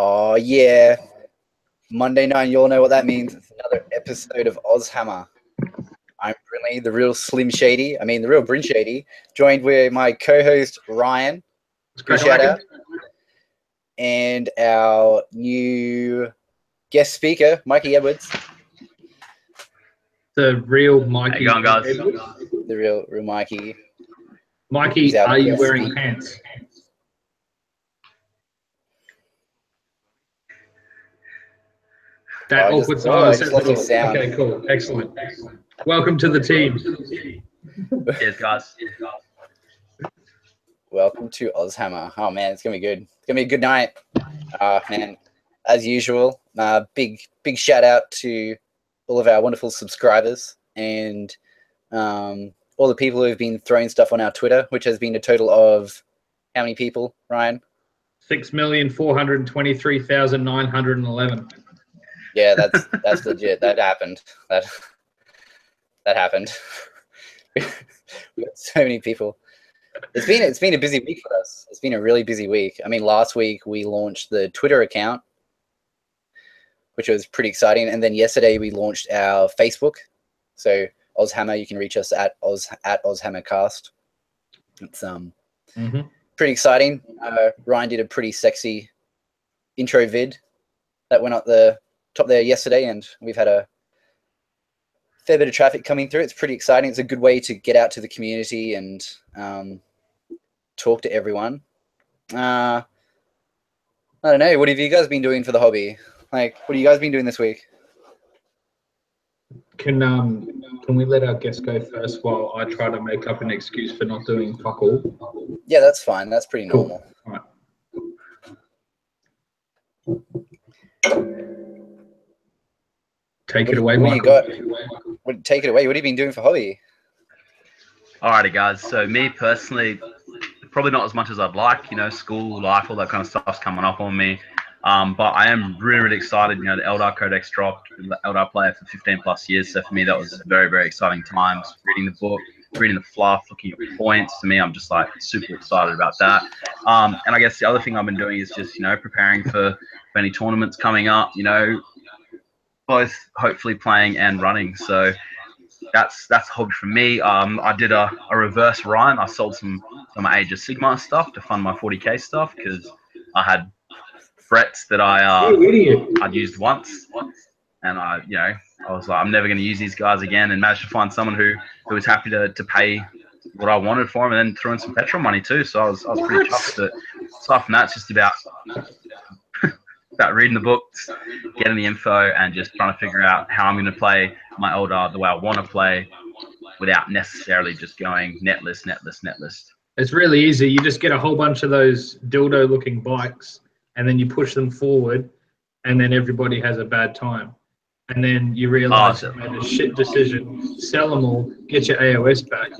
Oh, yeah. Monday night, you all know what that means. It's another episode of AUSHAMMER. I'm Brynley, the real the real Bryn Shady, joined with my co-host, Ryan. Good shout out. And our new guest speaker, Mikey Edwards. The real Mikey. How you going, guys? The real Mikey. Mikey, are you wearing pants? That awkward silence. Okay, cool. Excellent. Welcome to the team. Cheers, guys. Welcome to AUSHAMMER. Oh, man, it's going to be good. It's going to be a good night. Man, as usual, big shout out to all of our wonderful subscribers and all the people who have been throwing stuff on our Twitter, which has been a total of how many people, Ryan? 6,423,911. Yeah, that's legit. That happened. That happened. We got so many people. It's been a busy week for us. It's been a really busy week. I mean, last week we launched the Twitter account, which was pretty exciting, and then yesterday we launched our Facebook. So AUSHAMMER, you can reach us at AUSHAMMERcast. It's pretty exciting. Ryan did a pretty sexy intro vid that went up the top there yesterday, and we've had a fair bit of traffic coming through. It's pretty exciting. It's a good way to get out to the community and talk to everyone. I don't know. What have you guys been doing for the hobby? Like, what have you guys been doing this week? Can we let our guest go first while I try to make up an excuse for not doing fuck all? Yeah, that's fine. That's pretty normal. All right. Take it away, Michael. Take it away. What have you been doing for hobby? Alrighty, guys. So me personally, probably not as much as I'd like. You know, school life, all that kind of stuff's coming up on me. But I am really excited. You know, the Eldar Codex dropped. The Eldar player for 15 plus years. So for me, that was very, very exciting times. Reading the book, reading the fluff, looking at points. To me, I'm just like super excited about that. And I guess the other thing I've been doing is just, you know, preparing for any tournaments coming up. You know, both hopefully playing and running. So that's a hobby for me. I did a reverse Ryan. I sold some Age of Sigmar stuff to fund my 40k stuff because I had frets that I'd used once, and I was like, I'm never going to use these guys again, and managed to find someone who was happy to pay what I wanted for them, and then threw in some petrol money too. So I was pretty chuffed. But aside from that, it's just about reading the books, getting the info, and just trying to figure out how I'm going to play my Eldar the way I want to play without necessarily just going net list. It's really easy. You just get a whole bunch of those dildo-looking bikes, and then you push them forward, and then everybody has a bad time. And then you realize you made a shit decision. Sell them all, get your AOS back,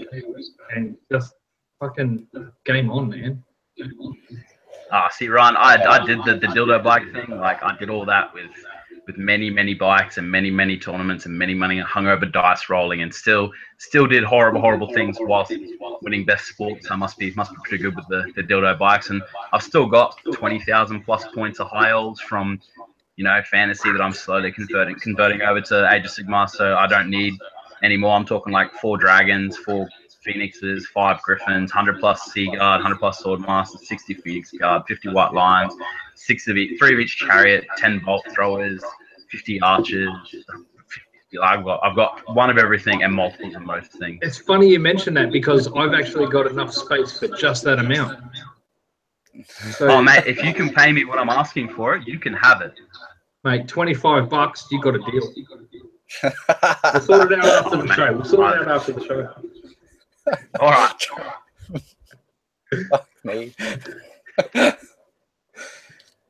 and just fucking game on, man. See, Ryan, I did the dildo bike thing. Like, I did all that with many bikes and many tournaments and many hungover dice rolling, and still did horrible things whilst winning best sport. So I must be pretty good with the dildo bikes, and I've still got 20,000 plus points of high elves from, you know, fantasy that I'm slowly converting over to Age of Sigmar. So I don't need any more. I'm talking like 4 dragons, 4 phoenixes, 5 griffins, 100 plus sea guard, 100 plus sword master, 60 phoenix guard, 50 white lions, 3 of each chariot, 10 bolt throwers, 50 archers. I've got one of everything and multiples of most things. It's funny you mention that because I've actually got enough space for just that amount. So, oh mate, if you can pay me what I'm asking for it, you can have it. Mate, $25, you got a deal. We'll sort it out after the show. All right. Fuck me.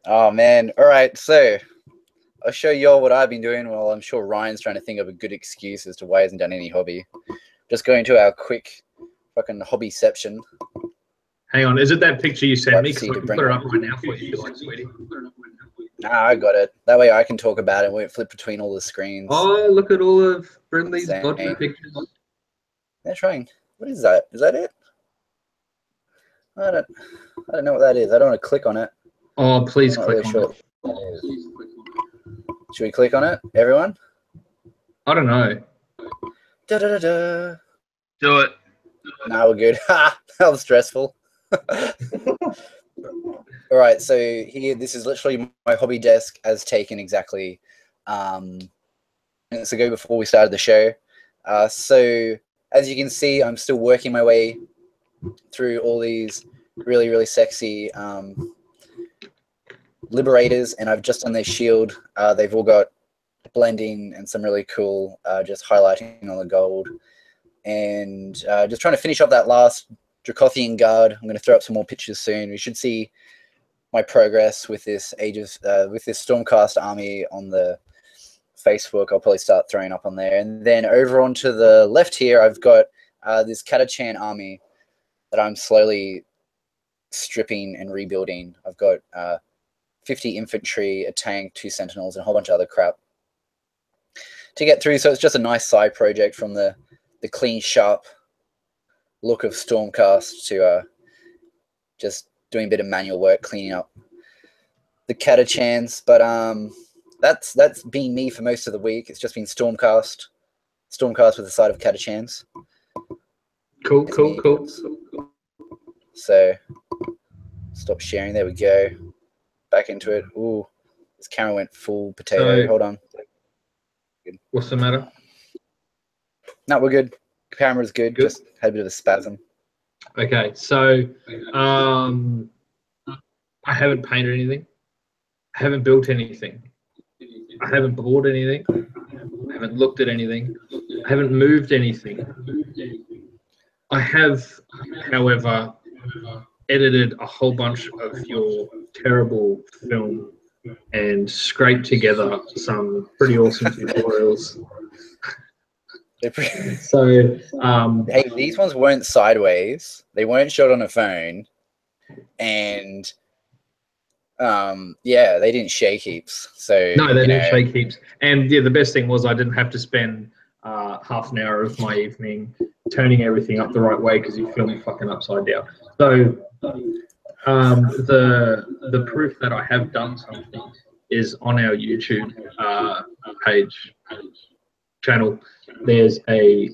Oh man. All right. So I'll show you all what I've been doing. Well, I'm sure Ryan's trying to think of a good excuse as to why he hasn't done any hobby. Just going to our quick fucking hobbyception. Hang on. Is it that picture you sent me? Because I can put it up right now for you, like, sweetie. Nah, I got it. That way I can talk about it. We won't flip between all the screens. Oh, look at all of Brynley's vodka pictures. They're trying. What is that? Is that it? I don't know what that is. I don't want to click on it. Oh, please click on it. that is. Should we click on it, everyone? I don't know. Da, da, da, da. Do it. No, we're good. Ha! That was stressful. All right, so here, this is literally my hobby desk as taken exactly minutes ago before we started the show. So as you can see, I'm still working my way through all these really, really sexy liberators, and I've just done their shield. They've all got blending and some really cool just highlighting on the gold. And just trying to finish up that last Dracothian guard. I'm going to throw up some more pictures soon. We should see my progress with this with this Stormcast army on the Facebook. I'll probably start throwing up on there. And then over onto the left here, I've got this Catachan army that I'm slowly stripping and rebuilding. I've got 50 infantry, a tank, 2 sentinels, and a whole bunch of other crap to get through. So it's just a nice side project from the clean, sharp look of Stormcast to just doing a bit of manual work, cleaning up the Catachans. But that's been me for most of the week. It's just been Stormcast with a side of Catachans. Cool. So stop sharing. There we go. Back into it. Ooh, this camera went full potato. Hold on. What's the matter? No, we're good. Camera's good. Just had a bit of a spasm. Okay, so I haven't painted anything. I haven't built anything. I haven't bought anything. I haven't looked at anything. I haven't moved anything. I have, however, edited a whole bunch of your terrible film and scraped together some pretty awesome tutorials. So, hey, these ones weren't sideways. They weren't shot on a phone, and yeah, they didn't shake heaps. So no, they didn't shake heaps. And yeah, the best thing was I didn't have to spend half an hour of my evening turning everything up the right way because you film fucking upside down. So the proof that I have done something is on our YouTube channel. There's a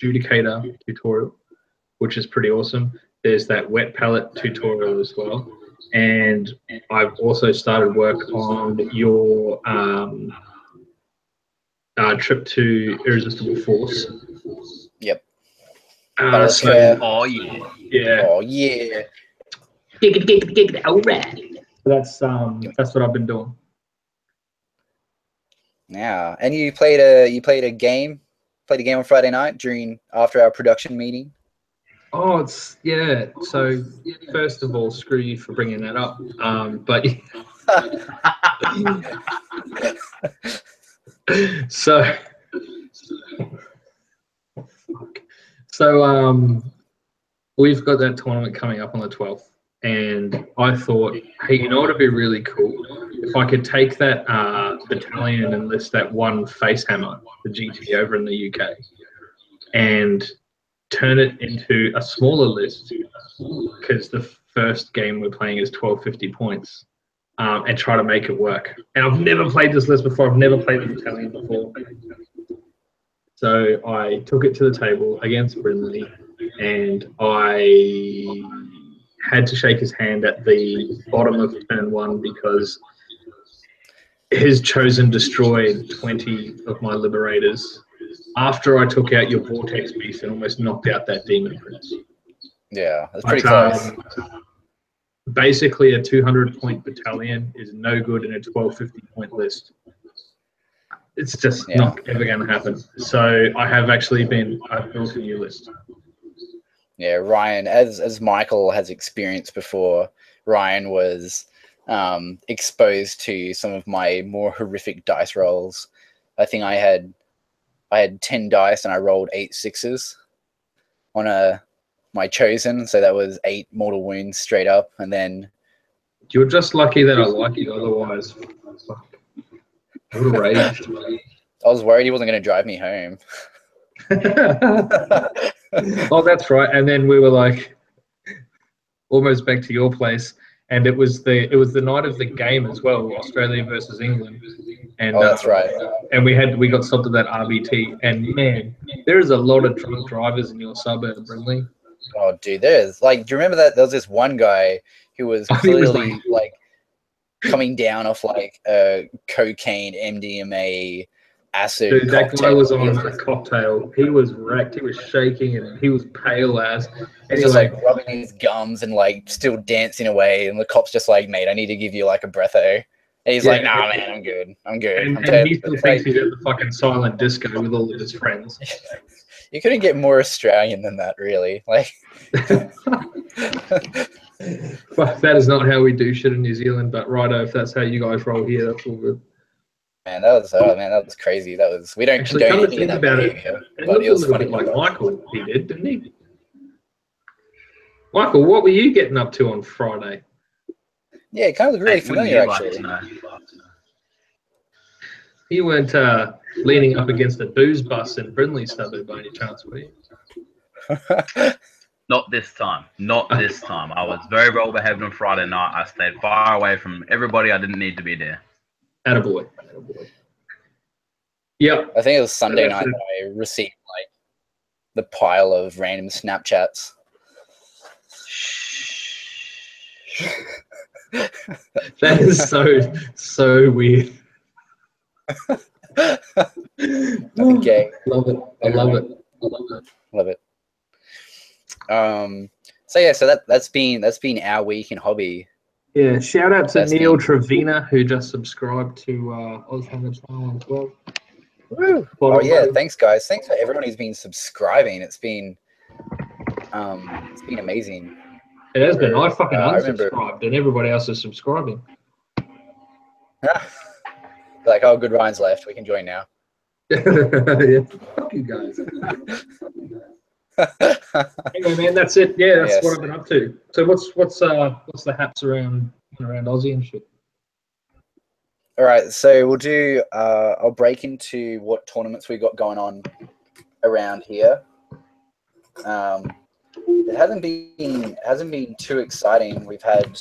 Judicator tutorial, which is pretty awesome. There's that wet palette tutorial as well. And I've also started work on your trip to Irresistible Force. Yep. So, oh yeah. Yeah. Oh yeah. All right. That's what I've been doing. Yeah, and you played a game on Friday night after our production meeting. Oh, it's yeah. So first of all, screw you for bringing that up. But so we've got that tournament coming up on the 12th, and I thought, hey, you know what would be really cool if I could take that battalion and list that one Facehammer, the GT over in the UK, and turn it into a smaller list, because the first game we're playing is 1250 points, and try to make it work. And I've never played this list before. I've never played the battalion before. So I took it to the table against Brynley, and I had to shake his hand at the bottom of turn 1 because his chosen destroyed 20 of my liberators after I took out your Vortex Beast and almost knocked out that Demon Prince. Yeah, that's pretty close. Basically, a 200-point battalion is no good in a 1250-point list. It's just not ever going to happen. So I have actually I've built a new list. Yeah, Ryan, as Michael has experienced before, Ryan was exposed to some of my more horrific dice rolls. I think I had 10 dice and I rolled 8 6s on my chosen, so that was 8 mortal wounds straight up. And then you're just lucky that I like you, otherwise I would have raged. I was worried he wasn't going to drive me home. Oh, that's right. And then we were like almost back to your place, and it was the night of the game as well, Australia versus England. And that's right. And we got stopped at that RBT, and man, there is a lot of drunk drivers in your suburb, Brynley. Oh, dude, there's like, do you remember that there was this one guy who was clearly like coming down off like cocaine, MDMA, acid. Dude, that guy was on a cocktail. He was wrecked. He was shaking and he was pale as. He's just like rubbing his gums and like still dancing away. And the cop's just like, mate, I need to give you like a breatho. And he's like, nah, man, I'm good. I'm good. And he still thinks he's at the fucking silent disco with all of his friends. You couldn't get more Australian than that, really. Like, but that is not how we do shit in New Zealand. But righto, if that's how you guys roll here, that's all good. Man, that was crazy. That was, we don't actually condone think that about behavior, it. but it was funny. Like Michael, he did, didn't he? Michael, what were you getting up to on Friday? Yeah, it kind of looked really familiar, actually. You weren't leaning up against a booze bus in Brynley suburb by any chance, were you? Not this time. Not this time. I was very well behaved on Friday night. I stayed far away from everybody. I didn't need to be there. Attaboy. Yeah. I think it was Sunday night that I received like the pile of random Snapchats. That is so weird. Okay. Love it. I love it. Love it. So yeah, so that's been our week in hobby. Yeah, shout out to Neil Trevina who just subscribed to AUSHAMMER channel as well. Woo. Oh yeah, thanks guys. Thanks for everyone who's been subscribing. It's been amazing. It has been. I fucking unsubscribed and everybody else is subscribing. Like, oh, good, Ryan's left. We can join now. Yeah, fuck you guys. Anyway, man, that's it. Yeah, that's what I've been up to. So what's the haps around Aussie and shit? All right, so we'll do. I'll break into what tournaments we got going on around here. It hasn't been too exciting. We've had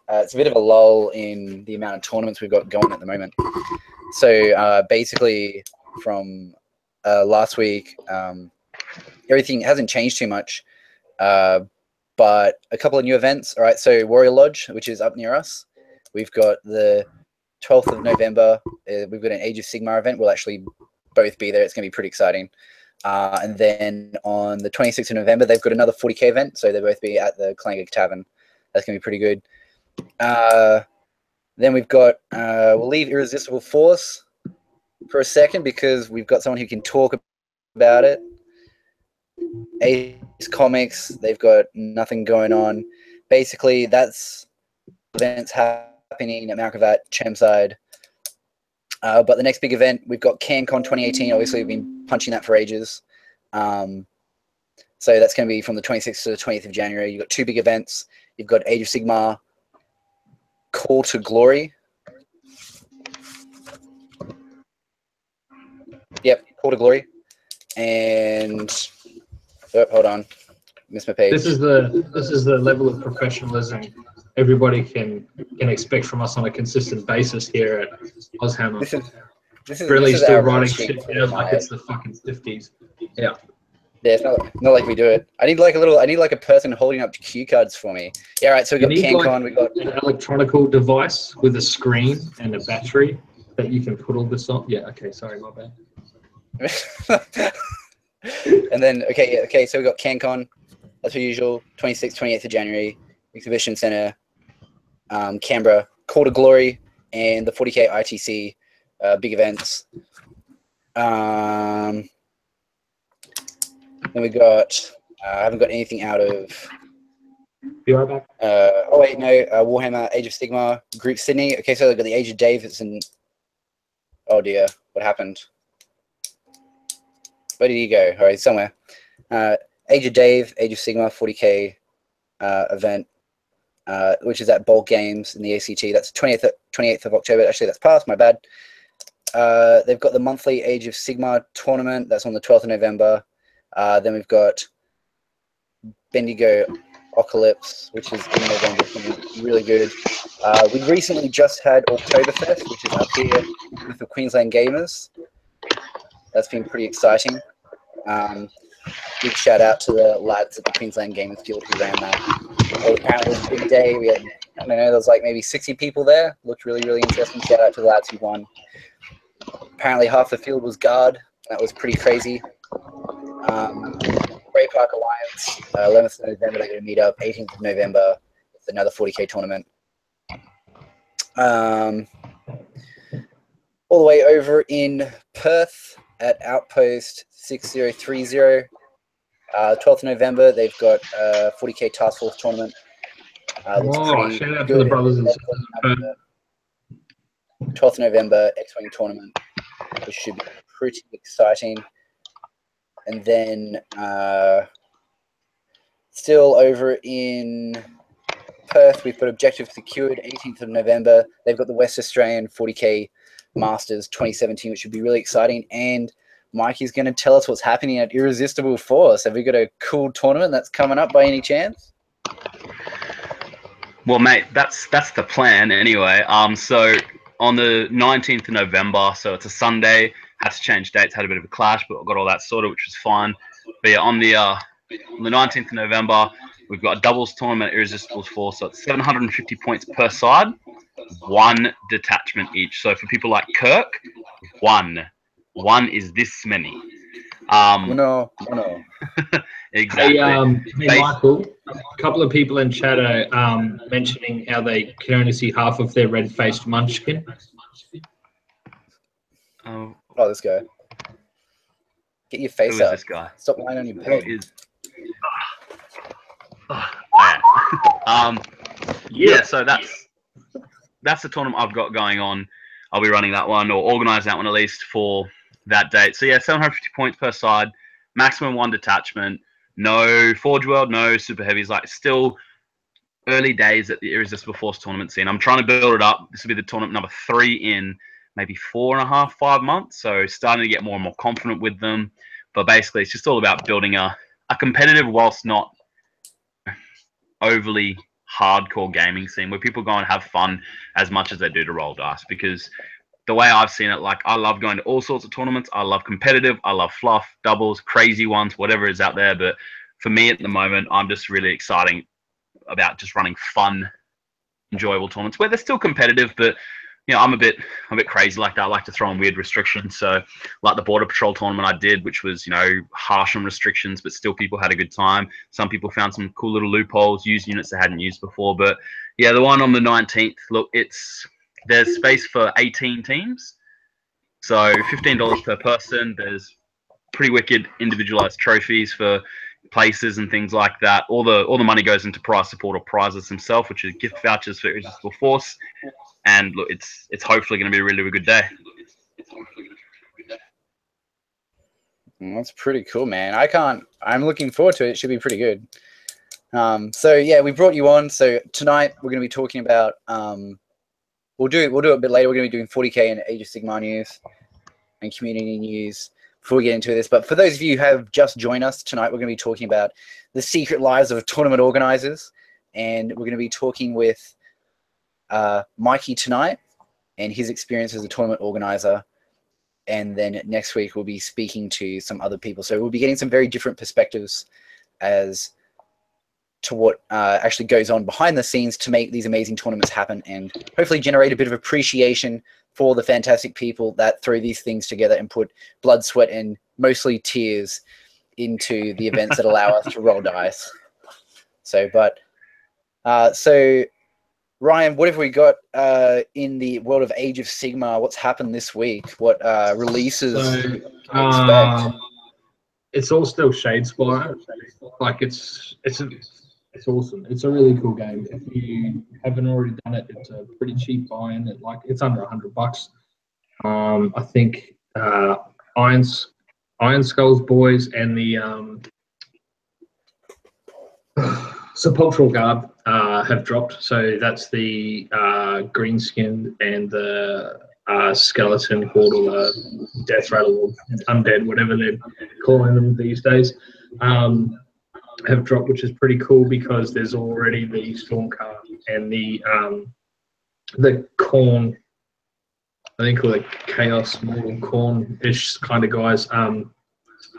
it's a bit of a lull in the amount of tournaments we've got going at the moment. So basically, from last week, everything hasn't changed too much, but a couple of new events. All right, so Warrior Lodge, which is up near us, we've got the 12th of November. We've got an Age of Sigmar event. We'll actually both be there. It's going to be pretty exciting. And then on the 26th of November, they've got another 40k event. So they'll both be at the Clangic Tavern. That's going to be pretty good. Then we've got, we'll leave Irresistible Force for a second because we've got someone who can talk about it. Ace Comics, they've got nothing going on. Basically, that's events happening at Malkavat, Chermside. But the next big event, we've got CanCon 2018. Obviously, we've been punching that for ages. So that's going to be from the 26th to the 20th of January. You've got two big events. You've got Age of Sigmar, Call to Glory. Yep, Call to Glory. And hold on, missed my page. This is the level of professionalism everybody can expect from us on a consistent basis here at AUSHAMMER. This is really still our writing shit down like it's the fucking 50s. Yeah. Yeah, it's not like we do it. I need like a person holding up cue cards for me. Yeah, all right. So we got CanCon. We got an electronical device with a screen and a battery that you can put all this on. Yeah. Okay. Sorry, my bad. And then okay. So we got CanCon. As per usual, 26th, 28th of January, Exhibition Centre, Canberra, Call to Glory, and the 40k ITC big events. Then we got, I haven't got anything out of. Be right back. Oh wait, no, Warhammer, Age of Sigmar, Group Sydney. Okay, so I've got the Age of Dave. It's in. Oh dear, what happened? Where did he go? All right, somewhere. Age of Dave, Age of Sigmar, 40k event, which is at Bulk Games in the ACT. That's 28th of October. Actually, that's past. My bad. They've got the monthly Age of Sigmar tournament. That's on the 12th of November. Then we've got Bendigo Apocalypse, which is in November, it's really good. We recently just had Oktoberfest, which is up here with the Queensland Gamers. That's been pretty exciting. Big shout out to the lads at the Queensland Gamers Guild who ran that. Apparently it was a big day. We had, I don't know, there was like maybe 60 people there. Looked really, really interesting. Shout out to the lads who won. Apparently half the field was guard. That was pretty crazy. Grey Park Alliance, 11th of November, they're going to meet up. 18th of November, it's another 40k tournament. All the way over in Perth at Outpost 6030. 12th of November, they've got a 40k Task Force tournament. Shout out to the brothers and sisters of Perth. 12th of November, X-Wing tournament, which should be pretty exciting. And then still over in Perth, we've got Objective Secured, 18th of November. They've got the West Australian 40k Masters 2017, which should be really exciting. And Mikey's going to tell us what's happening at Irresistible Force. Have we got a cool tournament that's coming up by any chance? Well, mate, that's the plan anyway. So on the 19th of November, so it's a Sunday. Had to change dates, had a bit of a clash, but got all that sorted, which was fine. But yeah, on the 19th of November, we've got a doubles tournament at Irresistible Force. So it's 750 points per side, 1 detachment each. So for people like Kirk, one is this many. No. Exactly. Hey, Michael, a couple of people in chat are mentioning how they can only see half of their red-faced munchkin. Oh, this guy. Get your face Who up. is this guy? Stop lying on your bed. Yeah, so that's the tournament I've got going on. I'll be running that one, or organise that one at least for that date. So yeah, 750 points per side, maximum 1 detachment, no Forge World, no super heavies. Like still early days at the Irresistible Force tournament scene. I'm trying to build it up. This will be the tournament number 3 in maybe 4.5, 5 months. So starting to get more and more confident with them. But basically, it's just all about building a competitive, whilst not overly hardcore gaming scene where people go and have fun as much as they do to roll dice. Because the way I've seen it, like I love going to all sorts of tournaments. I love competitive. I love fluff, doubles, crazy ones, whatever is out there. But for me at the moment, I'm just really excited about just running fun, enjoyable tournaments where they're still competitive, but you know, I'm a bit crazy like that. I like to throw in weird restrictions. So like the Border Patrol tournament I did, which was, you know, harsh on restrictions, but still people had a good time. Some people found some cool little loopholes, used units they hadn't used before. But yeah, the one on the 19th, look, there's space for 18 teams. So $15 per person. There's pretty wicked individualized trophies for places and things like that. All the money goes into prize support or prizes themselves, which is gift vouchers for Irresistible Force. And look, it's hopefully going to be a really, really good day. That's pretty cool, man. I'm looking forward to it. It should be pretty good. So yeah, we brought you on. So tonight we're going to be talking about, we'll do it a bit later. We're going to be doing 40k and Age of Sigmar news and community news before we get into this. But for those of you who have just joined us tonight, we're going to be talking about the secret lives of tournament organizers. And we're going to be talking with Mikey tonight and his experience as a tournament organizer, and then next week we'll be speaking to some other people, so we'll be getting some very different perspectives as to what actually goes on behind the scenes to make these amazing tournaments happen, and hopefully generate a bit of appreciation for the fantastic people that throw these things together and put blood, sweat, and mostly tears into the events that allow us to roll dice. So Ryan, what have we got in the world of Age of Sigmar? What's happened this week? What releases can we expect? It's all still Shadespire. Like it's awesome. It's a really cool game. If you haven't already done it, it's a pretty cheap buy-in. It's under $100. I think Iron Skull's boys and the Sepulchral Guard have dropped. So that's the Greenskin and the Skeleton called, or Death Rattle, or Undead, whatever they're calling them these days. have dropped, which is pretty cool because there's already the Stormcar and the Corn. I think called like Chaos Mortal Corn-ish kind of guys.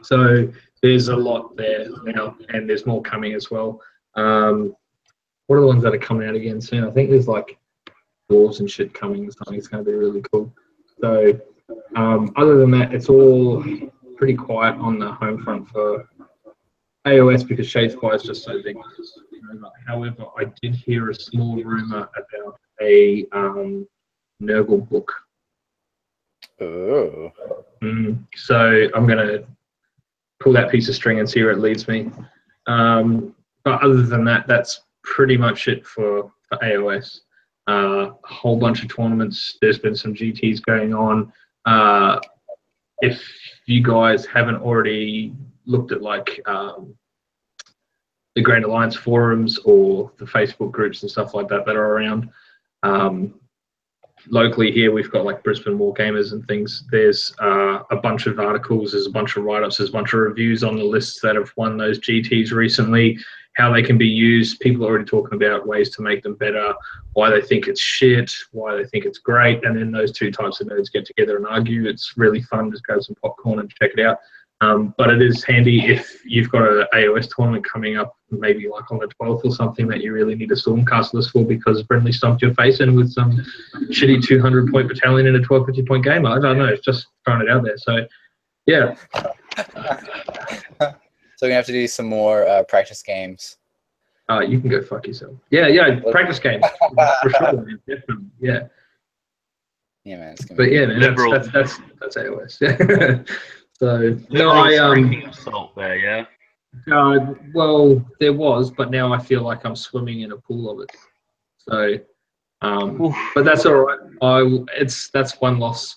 So there's a lot there now, and there's more coming as well. What are the ones that are coming out again soon? I think there's like dwarves and shit coming. Something it's going to be really cool. So other than that, it's all pretty quiet on the home front for AOS because Shadespire is just so big. However, I did hear a small rumor about a Nurgle book. Oh. So I'm going to pull that piece of string and see where it leads me. But other than that, that's pretty much it for AOS. A whole bunch of tournaments. There's been some GTs going on. If you guys haven't already looked at like the Grand Alliance forums or the Facebook groups and stuff like that that are around, locally here we've got like Brisbane Wargamers and things. There's a bunch of articles, there's a bunch of write-ups, there's a bunch of reviews on the lists that have won those GTs recently, how they can be used. People are already talking about ways to make them better, why they think it's shit, why they think it's great, and then those two types of nerds get together and argue. It's really fun. Just grab some popcorn and check it out. But it is handy if you've got an AOS tournament coming up, maybe like on the 12th or something, that you really need a Stormcast list for because Brynley stumped your face in with some shitty 200-point battalion in a 1250-point game. I don't know. It's just throwing it out there. So, yeah. So we have to do some more practice games. You can go fuck yourself. Yeah, practice games for sure, man. Definitely, yeah. Yeah, man. It's gonna But be yeah, man, that's AOS. So no, salt there, yeah. Well, there was, but now I feel like I'm swimming in a pool of it. So, but that's all right. That's one loss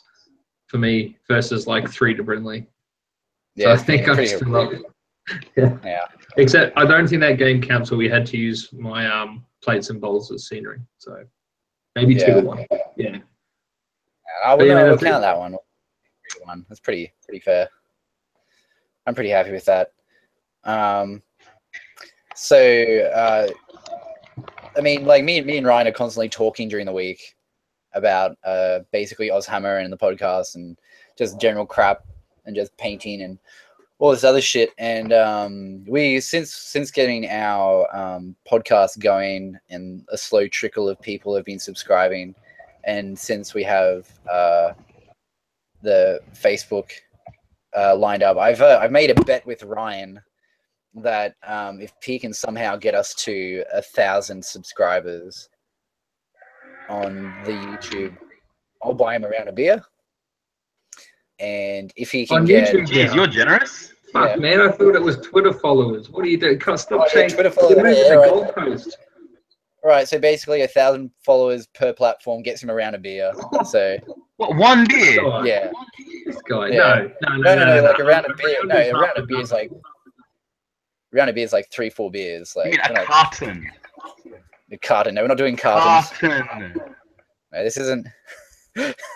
for me versus like 3 to Brynley. Yeah, so I think I'm still up. Yeah. Except I don't think that game counts where we had to use my plates and bowls as scenery. So maybe 2 to 1. Yeah. I wouldn't count that one. That's pretty fair. I'm pretty happy with that. So I mean, like me and Ryan are constantly talking during the week about basically AUSHAMMER and the podcast and just general crap and just painting and all this other shit. And we since getting our podcast going and a slow trickle of people have been subscribing, and since we have the Facebook lined up, I've made a bet with Ryan that if he can somehow get us to 1,000 subscribers on the YouTube, I'll buy him a round of beer. And if he can on get, YouTube, Jeez, you're generous. Fuck, man, I thought it was Twitter followers. What are you doing? Can't stop changing. Twitter followers. You're moving the goalpost. Right, so basically 1,000 followers per platform gets him a round of beer. So What, 1 beer? yeah, This guy. Yeah. No. like a round of beer. No, a round of beer is like 3-4 beers. Like You mean a carton? A carton. No, we're not doing cartons. Carton. No, this isn't.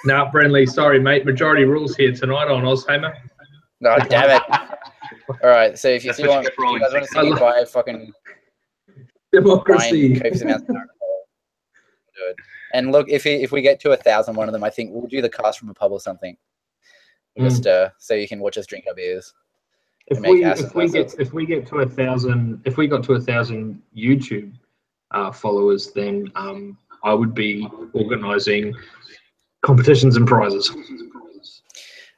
No, Brynley, sorry, mate. Majority rules here tonight on AUSHAMMER. No, damn it. All right, so if you That's what guys you get for rolling want to see me buy fucking Democracy. copious amounts of alcohol, do it. And look, if we get to 1,000 one of them, I think we'll do the cast from a pub or something. Just so you can watch us drink our beers. If we get to 1,000, if we got to 1,000 YouTube followers, then I would be organising competitions and prizes.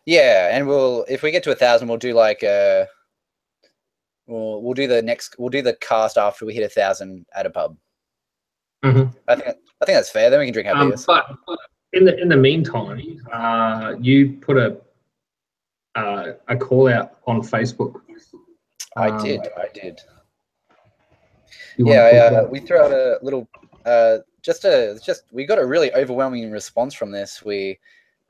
Yeah, and if we get to 1,000, we'll do like we'll do the cast after we hit 1,000 at a pub. Mm-hmm. I think that's fair. Then we can drink our beers. But in the meantime, you put a call out on Facebook. I did. Yeah, we threw out a little we got a really overwhelming response from this. We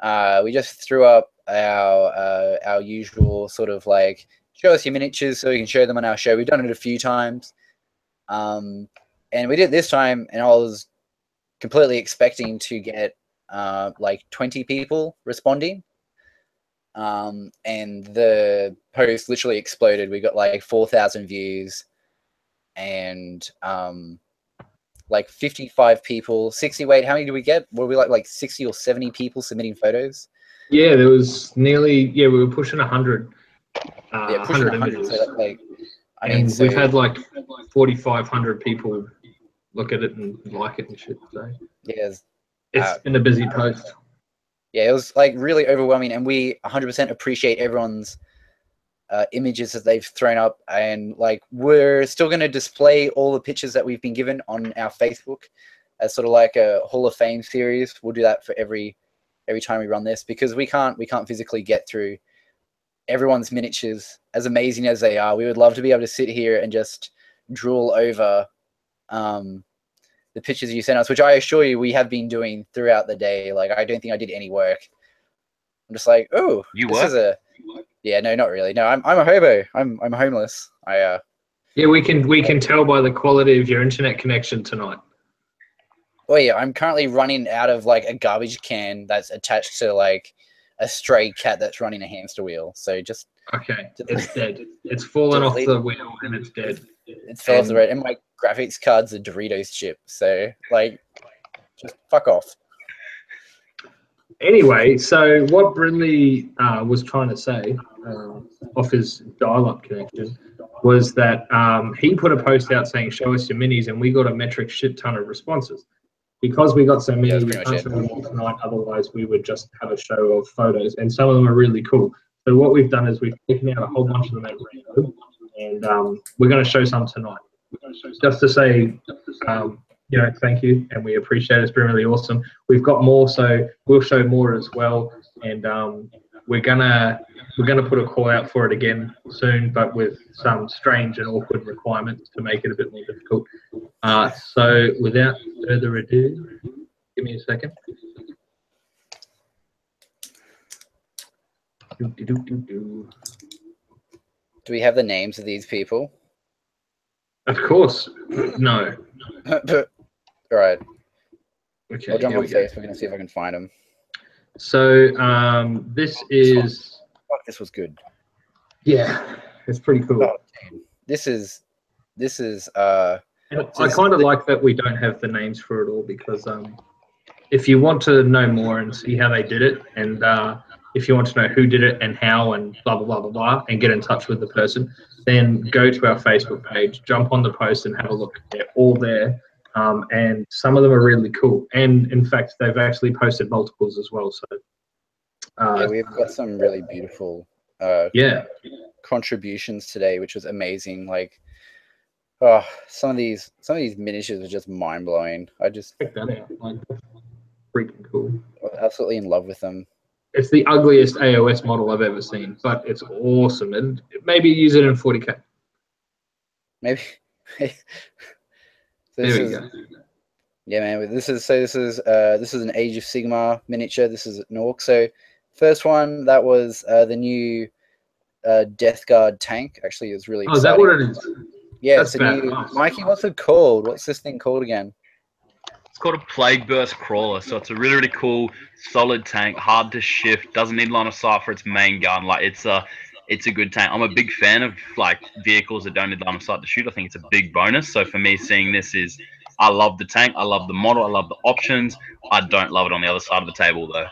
just threw up our usual sort of like, show us your miniatures so we can show them on our show. We've done it a few times, and we did it this time, and I was completely expecting to get like 20 people responding, and the post literally exploded. We got like 4,000 views, and like 55 people, 60. Wait, how many did we get? Were we like 60 or 70 people submitting photos? Yeah, there was nearly. Yeah, we were pushing 100. Yeah, pushing 100 images. So that, like, I and mean, we've had like 4,500 people look at it and like it and shit. So yeah, it's been a busy post. Yeah, it was like really overwhelming, and we 100% appreciate everyone's images that they've thrown up, and like we're still going to display all the pictures that we've been given on our Facebook as sort of like a Hall of Fame series. We'll do that for every time we run this, because we can't physically get through everyone's miniatures, as amazing as they are. We would love to be able to sit here and just drool over the pictures you sent us, which I assure you we have been doing throughout the day. Like, I don't think I did any work. I'm just like, oh, yeah, no, not really. No, I'm a hobo. I'm homeless. Yeah, we can tell by the quality of your internet connection tonight. Oh yeah, I'm currently running out of like a garbage can that's attached to like a stray cat that's running a hamster wheel. So just it's dead. It's fallen off the wheel and it's dead. It fell off the road, and my graphics card's a Doritos chip. So like, just fuck off. Anyway, so what Brynley was trying to say off his dial-up connection was that he put a post out saying, show us your minis, and we got a metric shit ton of responses. Because we got so many, we can't show them all tonight, otherwise we would just have a show of photos, and some of them are really cool. So what we've done is we've taken out a whole bunch of them at random, and we're going to show some tonight. Just to say, thank you, and we appreciate it. It's been really awesome. We've got more, so we'll show more as well, and we're gonna put a call out for it again soon, but with some strange and awkward requirements to make it a bit more difficult. So without further ado, give me a second. Do we have the names of these people? Of course. No. All right. Okay. I'll jump on Facebook and see if I can find them. So this is. Fuck, this was good. Yeah, it's pretty cool. Oh, this is. I kind of like that we don't have the names for it all, because if you want to know more and see how they did it, and if you want to know who did it and how and blah, blah, blah, blah, blah, and get in touch with the person, then go to our Facebook page, jump on the post and have a look. They're all there. And some of them are really cool. And in fact, they've actually posted multiples as well. So yeah, we've got some really beautiful contributions today, which was amazing. Like, oh, some of these miniatures are just mind blowing. I just check that out. Like, freaking cool. I'm absolutely in love with them. It's the ugliest AOS model I've ever seen, but it's awesome. And maybe use it in 40K. Maybe. There we go. Yeah, man. This is an Age of Sigmar miniature. This is an Orc. So first one, that was the new Death Guard tank. Actually, it's really exciting. Is that what it is? Yeah, it's a new. Mikey, what's it called? What's this thing called again? It's called a Plague Burst Crawler. So it's a really, really cool, solid tank, hard to shift, doesn't need line of sight for its main gun. Like, it's a good tank. I'm a big fan of like vehicles that don't need line of sight to shoot. I think it's a big bonus. So for me, seeing this is, I love the tank, I love the model, I love the options. I don't love it on the other side of the table though.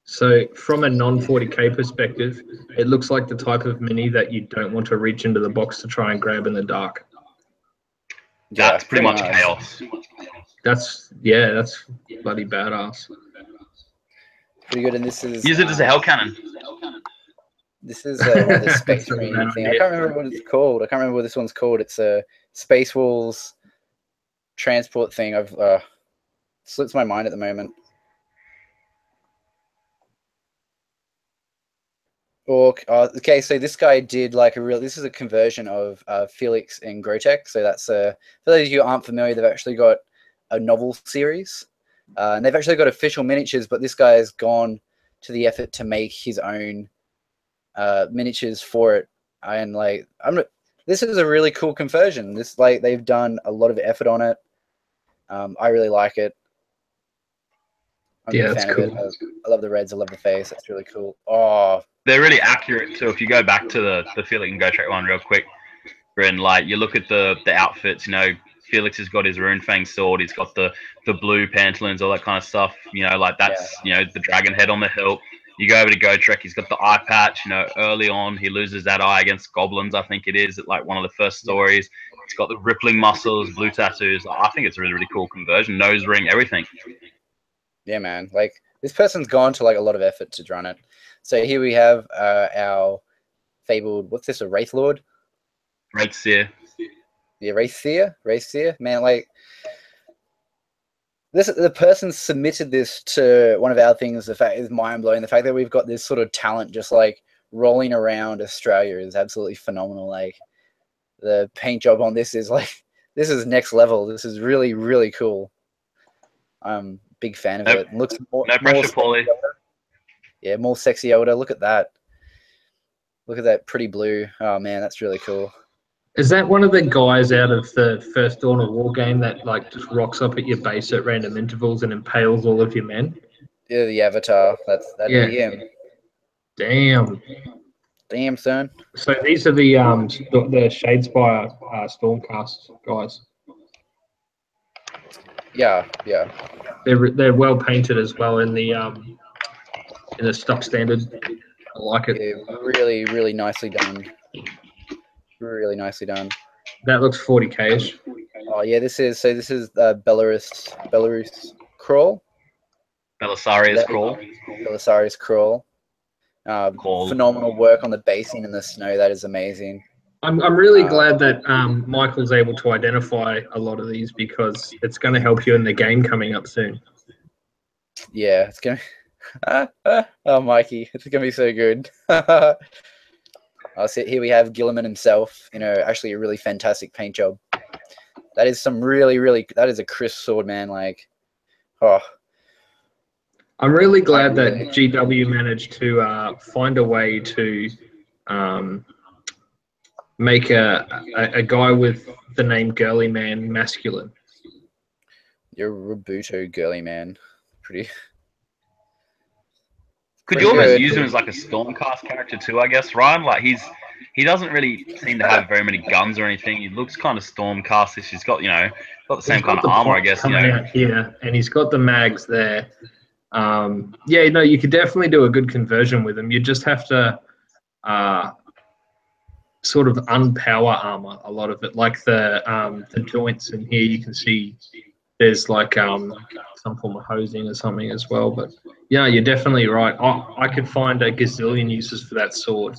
So from a non-40K perspective, it looks like the type of mini that you don't want to reach into the box to try and grab in the dark. That's pretty much chaos. That's bloody badass. Pretty good. And this is use it as a hell cannon. This is the Space Marine thing. I can't remember what it's called. I can't remember what this one's called. It's a Space Wolves transport thing. I've slips my mind at the moment. Okay, so this guy did like this is a conversion of Felix and Grotek. So that's for those of you who aren't familiar, they've actually got a novel series, and they've actually got official miniatures. But this guy has gone to the effort to make his own miniatures for it, and like this is a really cool conversion. This they've done a lot of effort on it. I really like it. I'm a fan of it. I love the reds. I love the face. That's really cool. Oh. They're really accurate too. If you go back to the Felix and Grotek one real quick, And like you look at the outfits, you know, Felix has got his Runefang sword, he's got the blue pantaloons, all that kind of stuff. You know, like Yeah. that's you know the dragon head on the hilt. You go over to Gotrek, he's got the eye patch. You know, early on he loses that eye against goblins, I think it is, at like one of the first stories. He's got the rippling muscles, blue tattoos. I think it's a really cool conversion. Nose ring, everything. Yeah, man. Like this person's gone to like a lot of effort to run it. So here we have our fabled. What's this? A Wraith Lord? Wraithseer. Yeah, Wraithseer. Man, like this. The person submitted this to one of our things. The fact is mind blowing. The fact that we've got this sort of talent just like rolling around Australia is absolutely phenomenal. Like the paint job on this is like this is next level. This is really really cool. I'm big fan of it. Looks more, no pressure, Paulie. Yeah, more sexy Elder. Look at that. Look at that pretty blue. Oh man, that's really cool. Is that one of the guys out of the first Dawn of War game that like just rocks up at your base at random intervals and impales all of your men? Yeah, the Avatar. That'd be him. Damn, son. So these are the Shadespire Stormcast guys. Yeah. They're well painted as well in the stock standard. I like it. Yeah, really, really nicely done. Really nicely done. That looks 40k-ish. Oh yeah, this is Belarus crawl. Belisarius crawl. Belisarius crawl. Phenomenal work on the basing in the snow. That is amazing. I'm really glad that Michael's able to identify a lot of these because it's going to help you in the game coming up soon. Yeah, it's gonna. Oh, Mikey, it's gonna be so good. I'll see. Here we have Gilliman himself. You know, actually a really fantastic paint job. That is some really, really. That is a crisp sword, man. Like, oh. I'm really glad that GW managed to find a way to make a guy with the name Girly Man masculine. You're Robuto Girly Man. Pretty. Could you almost use him as like a Stormcast character too, I guess, Ryan? Like he doesn't really seem to have very many guns or anything. He looks kind of Stormcast-ish. He's got, got the same kind of armor, I guess. Coming out here, and he's got the mags there. You could definitely do a good conversion with him. You just have to sort of unpower armor a lot of it, like the joints in here. You can see there's like some form of hosing or something as well. But yeah, you're definitely right. I could find a gazillion uses for that sword.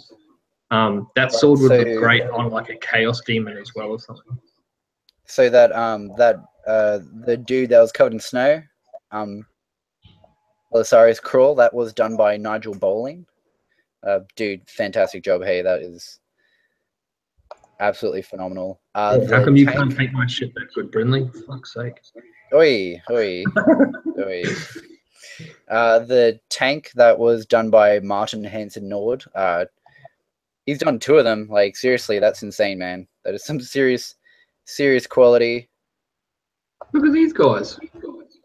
That sword would look great on like a Chaos Demon as well or something. So that the dude that was covered in snow, Belisarius Crawl, that was done by Nigel Bowling. Dude, fantastic job. Hey, that is absolutely phenomenal. How come you can't paint my shit that good, Brynley? For fuck's sake. Oi. The tank that was done by Martin Hansen Nord. He's done 2 of them. Like seriously, that's insane, man. That is some serious quality. Look at these guys.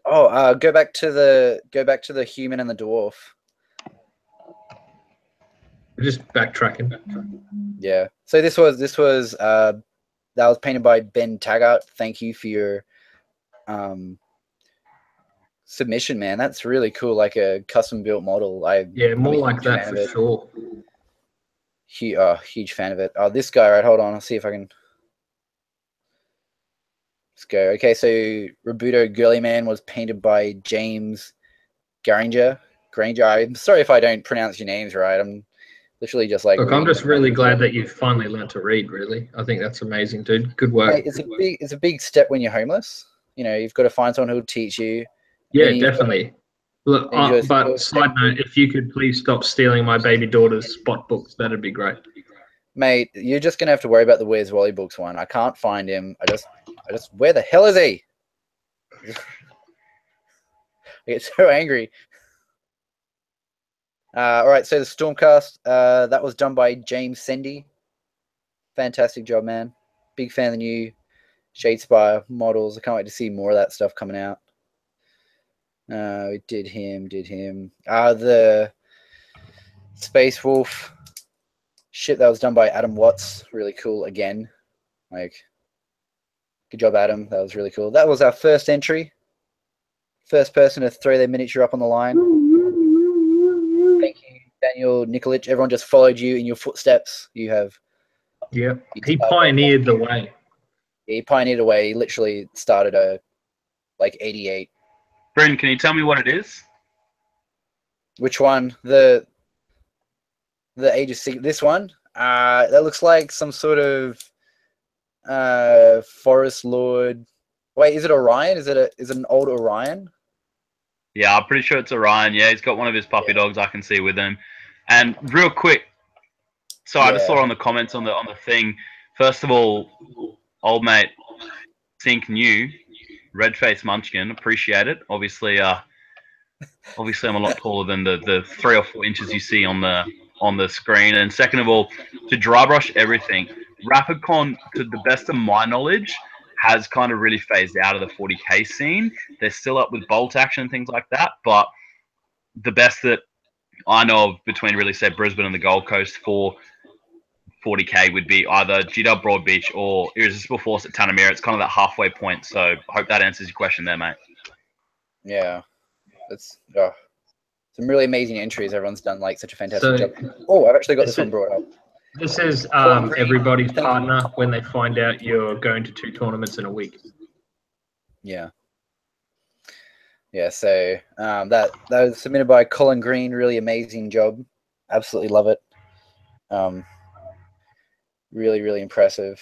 Oh, go back to the human and the dwarf. We're just backtracking. Yeah. So this was that was painted by Ben Taggart. Thank you for your submission, man. That's really cool. Like a custom built model. More like that for sure. Huge fan of it. Oh, this guy, right? Hold on. I'll see if I can. Let's go. Okay, so Robuto Girly Man was painted by James Granger. I'm sorry if I don't pronounce your names right. I'm literally just like. Look, I'm just really glad that you've finally learned to read. Really, I think that's amazing, dude. Good work. It's a big step when you're homeless. You know, you've got to find someone who'll teach you. Yeah, definitely. Look, but side note, if you could please stop stealing my baby daughter's spot books, that'd be great. Mate, you're just gonna have to worry about the Where's Wally books one. I can't find him. I just where the hell is he? I get so angry. All right, so the Stormcast, that was done by James Sendy. Fantastic job, man. Big fan of the new Shadespire models. I can't wait to see more of that stuff coming out. We did him. The Space Wolf ship that was done by Adam Watts. Really cool again. Like, good job, Adam. That was really cool. That was our first entry. First person to throw their miniature up on the line. Thank you, Daniel Nikolic. Everyone just followed you in your footsteps. You have. Yeah, he pioneered the way. Yeah, he pioneered the way. He literally started like 88. Bryn, can you tell me what it is? Which one? The Age of Secret. This one. That looks like some sort of Forest Lord. Wait, is it Orion? Is it an old Orion? Yeah, I'm pretty sure it's Orion. Yeah, he's got one of his puppy dogs I can see with him. And real quick, so I just saw on the comments on the thing. First of all, old mate, think new, red face munchkin, appreciate it. Obviously, I'm a lot taller than the 3 or 4 inches you see on the screen. And second of all, to dry brush everything, Rapidcon, to the best of my knowledge, has kind of really phased out of the 40k scene. They're still up with bolt action and things like that, but the best that I know of between really say Brisbane and the Gold Coast for 40k would be either GW Broad Beach or Irresistible Force at Tanamera. It's kind of that halfway point. So I hope that answers your question there, mate. Yeah, that's some really amazing entries. Everyone's done like such a fantastic job. Oh, I've actually got this one brought up. This is everybody's partner when they find out you're going to 2 tournaments in a week. Yeah. Yeah, so that was submitted by Colin Green. Really amazing job. Absolutely love it. Really, really impressive.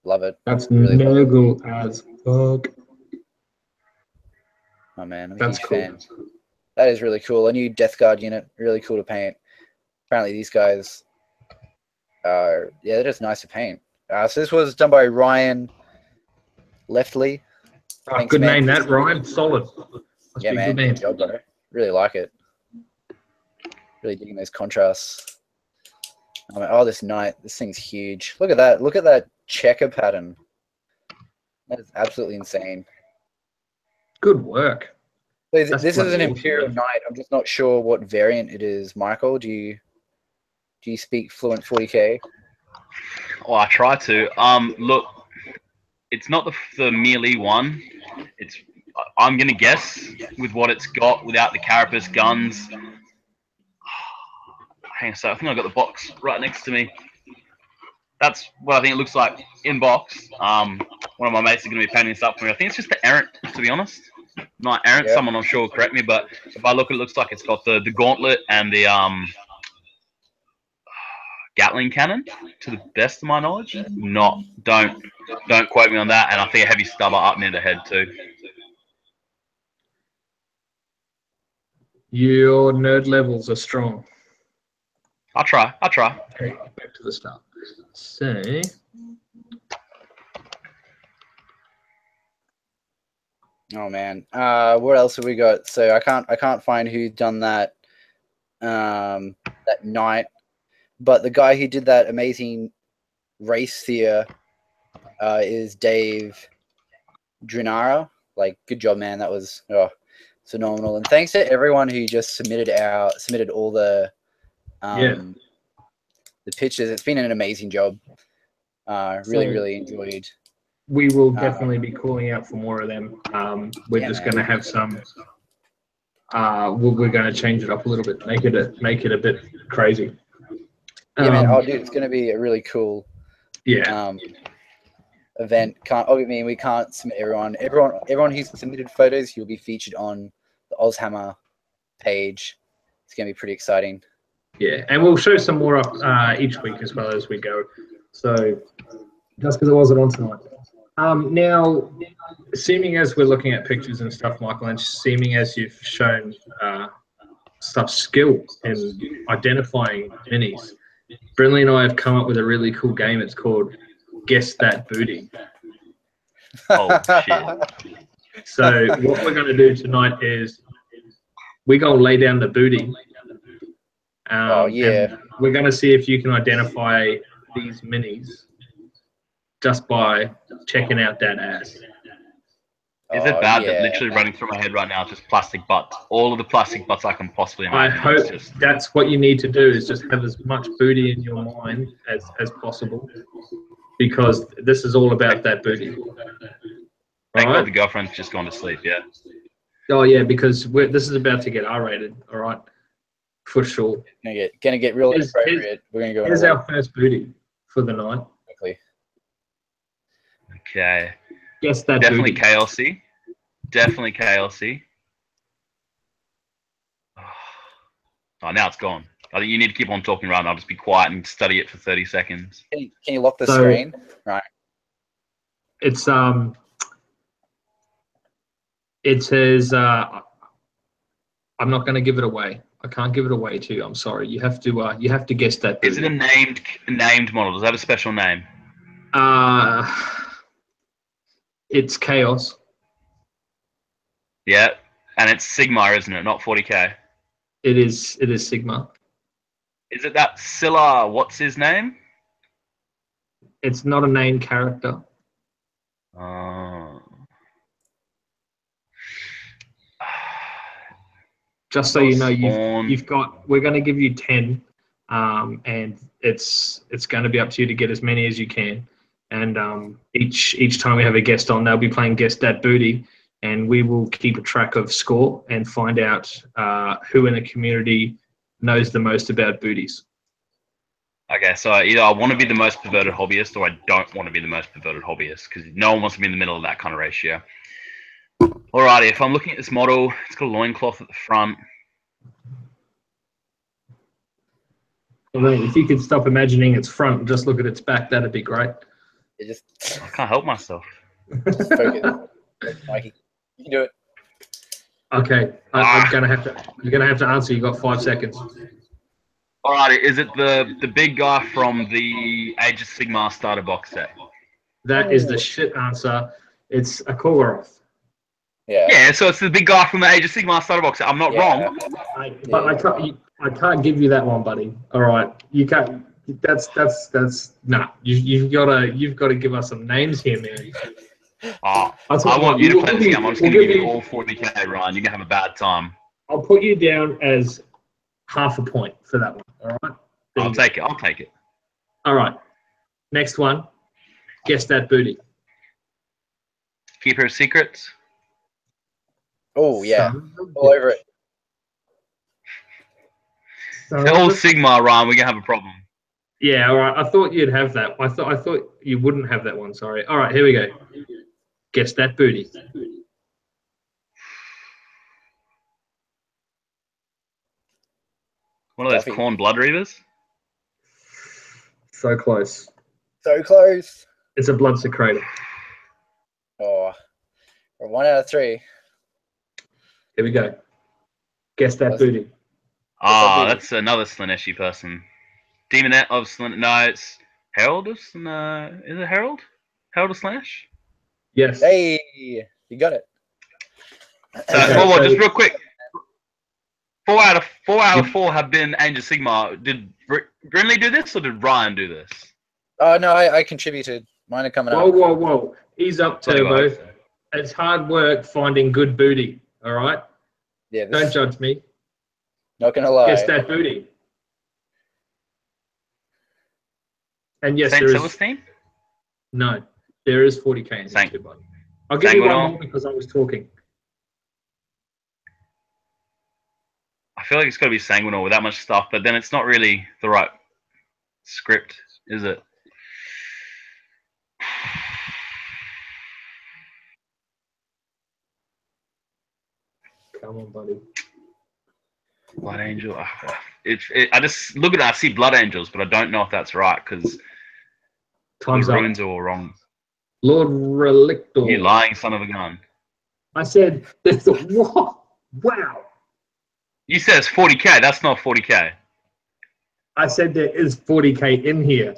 Love it. That's really noble as fuck. Oh man, I'm a That's huge cool. fan. That is really cool. A new Death Guard unit. Really cool to paint. Apparently these guys are, yeah, they're just nice to paint. So this was done by Ryan Leftley. Thanks, Good man. name, that Ryan. Solid. Must Yeah, be a man. good name. Good job, bro. Really like it. Really digging those contrasts. Oh, this knight. This thing's huge. Look at that. Look at that checker pattern. That is absolutely insane. Good work. So this is an awesome. Imperial Knight. I'm just not sure what variant it is. Michael, do you speak fluent 40k? Well, I try to. Look, it's not the melee one. I'm gonna guess with what it's got without the carapace guns. Hang on a sec, I think I've got the box right next to me. That's what I think it looks like in box. One of my mates is going to be painting this up for me. I think it's just the errant, to be honest. Not errant, Yeah. Someone I'm sure will correct me, but if I look, it looks like it's got the gauntlet and the Gatling cannon, to the best of my knowledge. Don't quote me on that. And I think a heavy stubber up near the head too. Your nerd levels are strong. I'll try. Okay, back to the start. So, Oh man. What else have we got? So I can't find who's done that that knight, but the guy who did that amazing race theater is Dave Drinara. Like, good job, man. That was phenomenal. And thanks to everyone who just submitted all the pictures. It's been an amazing job. Really enjoyed. We will definitely be calling out for more of them. We're just going to have some. We're going to change it up a little bit, make it a bit crazy. Yeah, man. Dude, it's going to be a really cool. Event. We can't submit everyone. Everyone who's submitted photos, you'll be featured on the AUSHAMMER page. It's going to be pretty exciting. Yeah, and we'll show some more up each week as well as we go. So, just because I wasn't on tonight. Now, seeming as we're looking at pictures and stuff, Michael, and seeming as you've shown such skill in identifying minis, Brynley and I have come up with a really cool game. It's called Guess That Booty. Oh, shit. So what we're going to do tonight is we're going to lay down the booty. And we're going to see if you can identify these minis just by checking out that ass. Is it bad that literally running through my head right now is just plastic butts? All of the plastic butts I can possibly I imagine. hope Just... that's what you need to do, is just have as much booty in your mind as possible, because this is all about that booty. Thank God the girlfriend's just gone to sleep, yeah. Oh, yeah, because this is about to get R-rated, all right? For sure. Gonna get real inappropriate. We're gonna go. Here's our first booty for the night. Quickly. Okay. Guess that Definitely booty. KLC. Definitely KLC. Oh, now it's gone. I think you need to keep on talking, Ryan. I'll just be quiet and study it for 30 seconds. Can you lock the screen? Right. It's it says I'm not going to give it away. I can't give it away to you. I'm sorry. You have to guess that booty. Is it a named model? Does that have a special name? It's Chaos. Yeah, and it's Sigma, isn't it? Not 40k. It is Sigma. Is it that Scylla? What's his name? It's not a named character. Just so you know, you've got. We're going to give you 10, and it's going to be up to you to get as many as you can. And each time we have a guest on, they'll be playing Guess That Booty, and we will keep a track of score and find out who in the community knows the most about booties. Okay, so either I want to be the most perverted hobbyist, or I don't want to be the most perverted hobbyist, because no one wants to be in the middle of that kind of ratio. Alrighty, if I'm looking at this model, it's got a loincloth at the front. Well, if you could stop imagining its front and just look at its back, that'd be great. I can't help myself. Just focus. Mikey, you can do it. Okay, I'm gonna have to. You're gonna have to answer. You got 5 seconds. Alrighty, is it the big guy from the Age of Sigmar starter box set? That is the shit answer. It's a Kogoroth. Yeah, so it's the big guy from the Age of Sigmar starter box set. I'm not wrong. I can't give you that one, buddy. All right, you can't. That's nah. You've got to give us some names here, man. I want you to play this game. I'm just going to give you all 40k, Ryan. You're going to have a bad time. I'll put you down as half a point for that one. All right. I'll take it. I'll take it. All right. Next one. Guess that booty. Keeper of Secrets. Oh yeah, all over it. They're all Sigma, Ryan. We're gonna have a problem. Yeah, all right. I thought you'd have that. I thought you wouldn't have that one. Sorry. All right, here we go. Guess that booty. One of those corn blood reavers. So close. So close. It's a blood secretor. Oh, we're 1 out of 3. Here we go. Guess that booty. Oh, that's another Slaneshi person. Demonette of Slanesh. No, it's Herald of Slanesh. Is it Herald? Herald of Slanesh? Yes. Hey, you got it. So, well, just real quick. 4 out of 4 have been Angel Sigma. Did Brynley do this, or did Ryan do this? Oh no, I contributed. Mine are coming up. Whoa. Ease up, Turbo. It's hard work finding good booty. All right. Yeah. Don't judge me. Not gonna lie. Guess that booty. And yes, Saint there is. Celestine? No, there is 40k in this too, buddy. I'll give you one more because I was talking. I feel like it's got to be Sanguinor with that much stuff, but then it's not really the right script, is it? Come on, buddy. Blood Angel. I just look at it, I see Blood Angels, but I don't know if that's right because the runes are all wrong. Lord Relictor. You lying son of a gun. I said, there's a what? Wow. You said it's 40k. That's not 40k. I said there is 40k in here.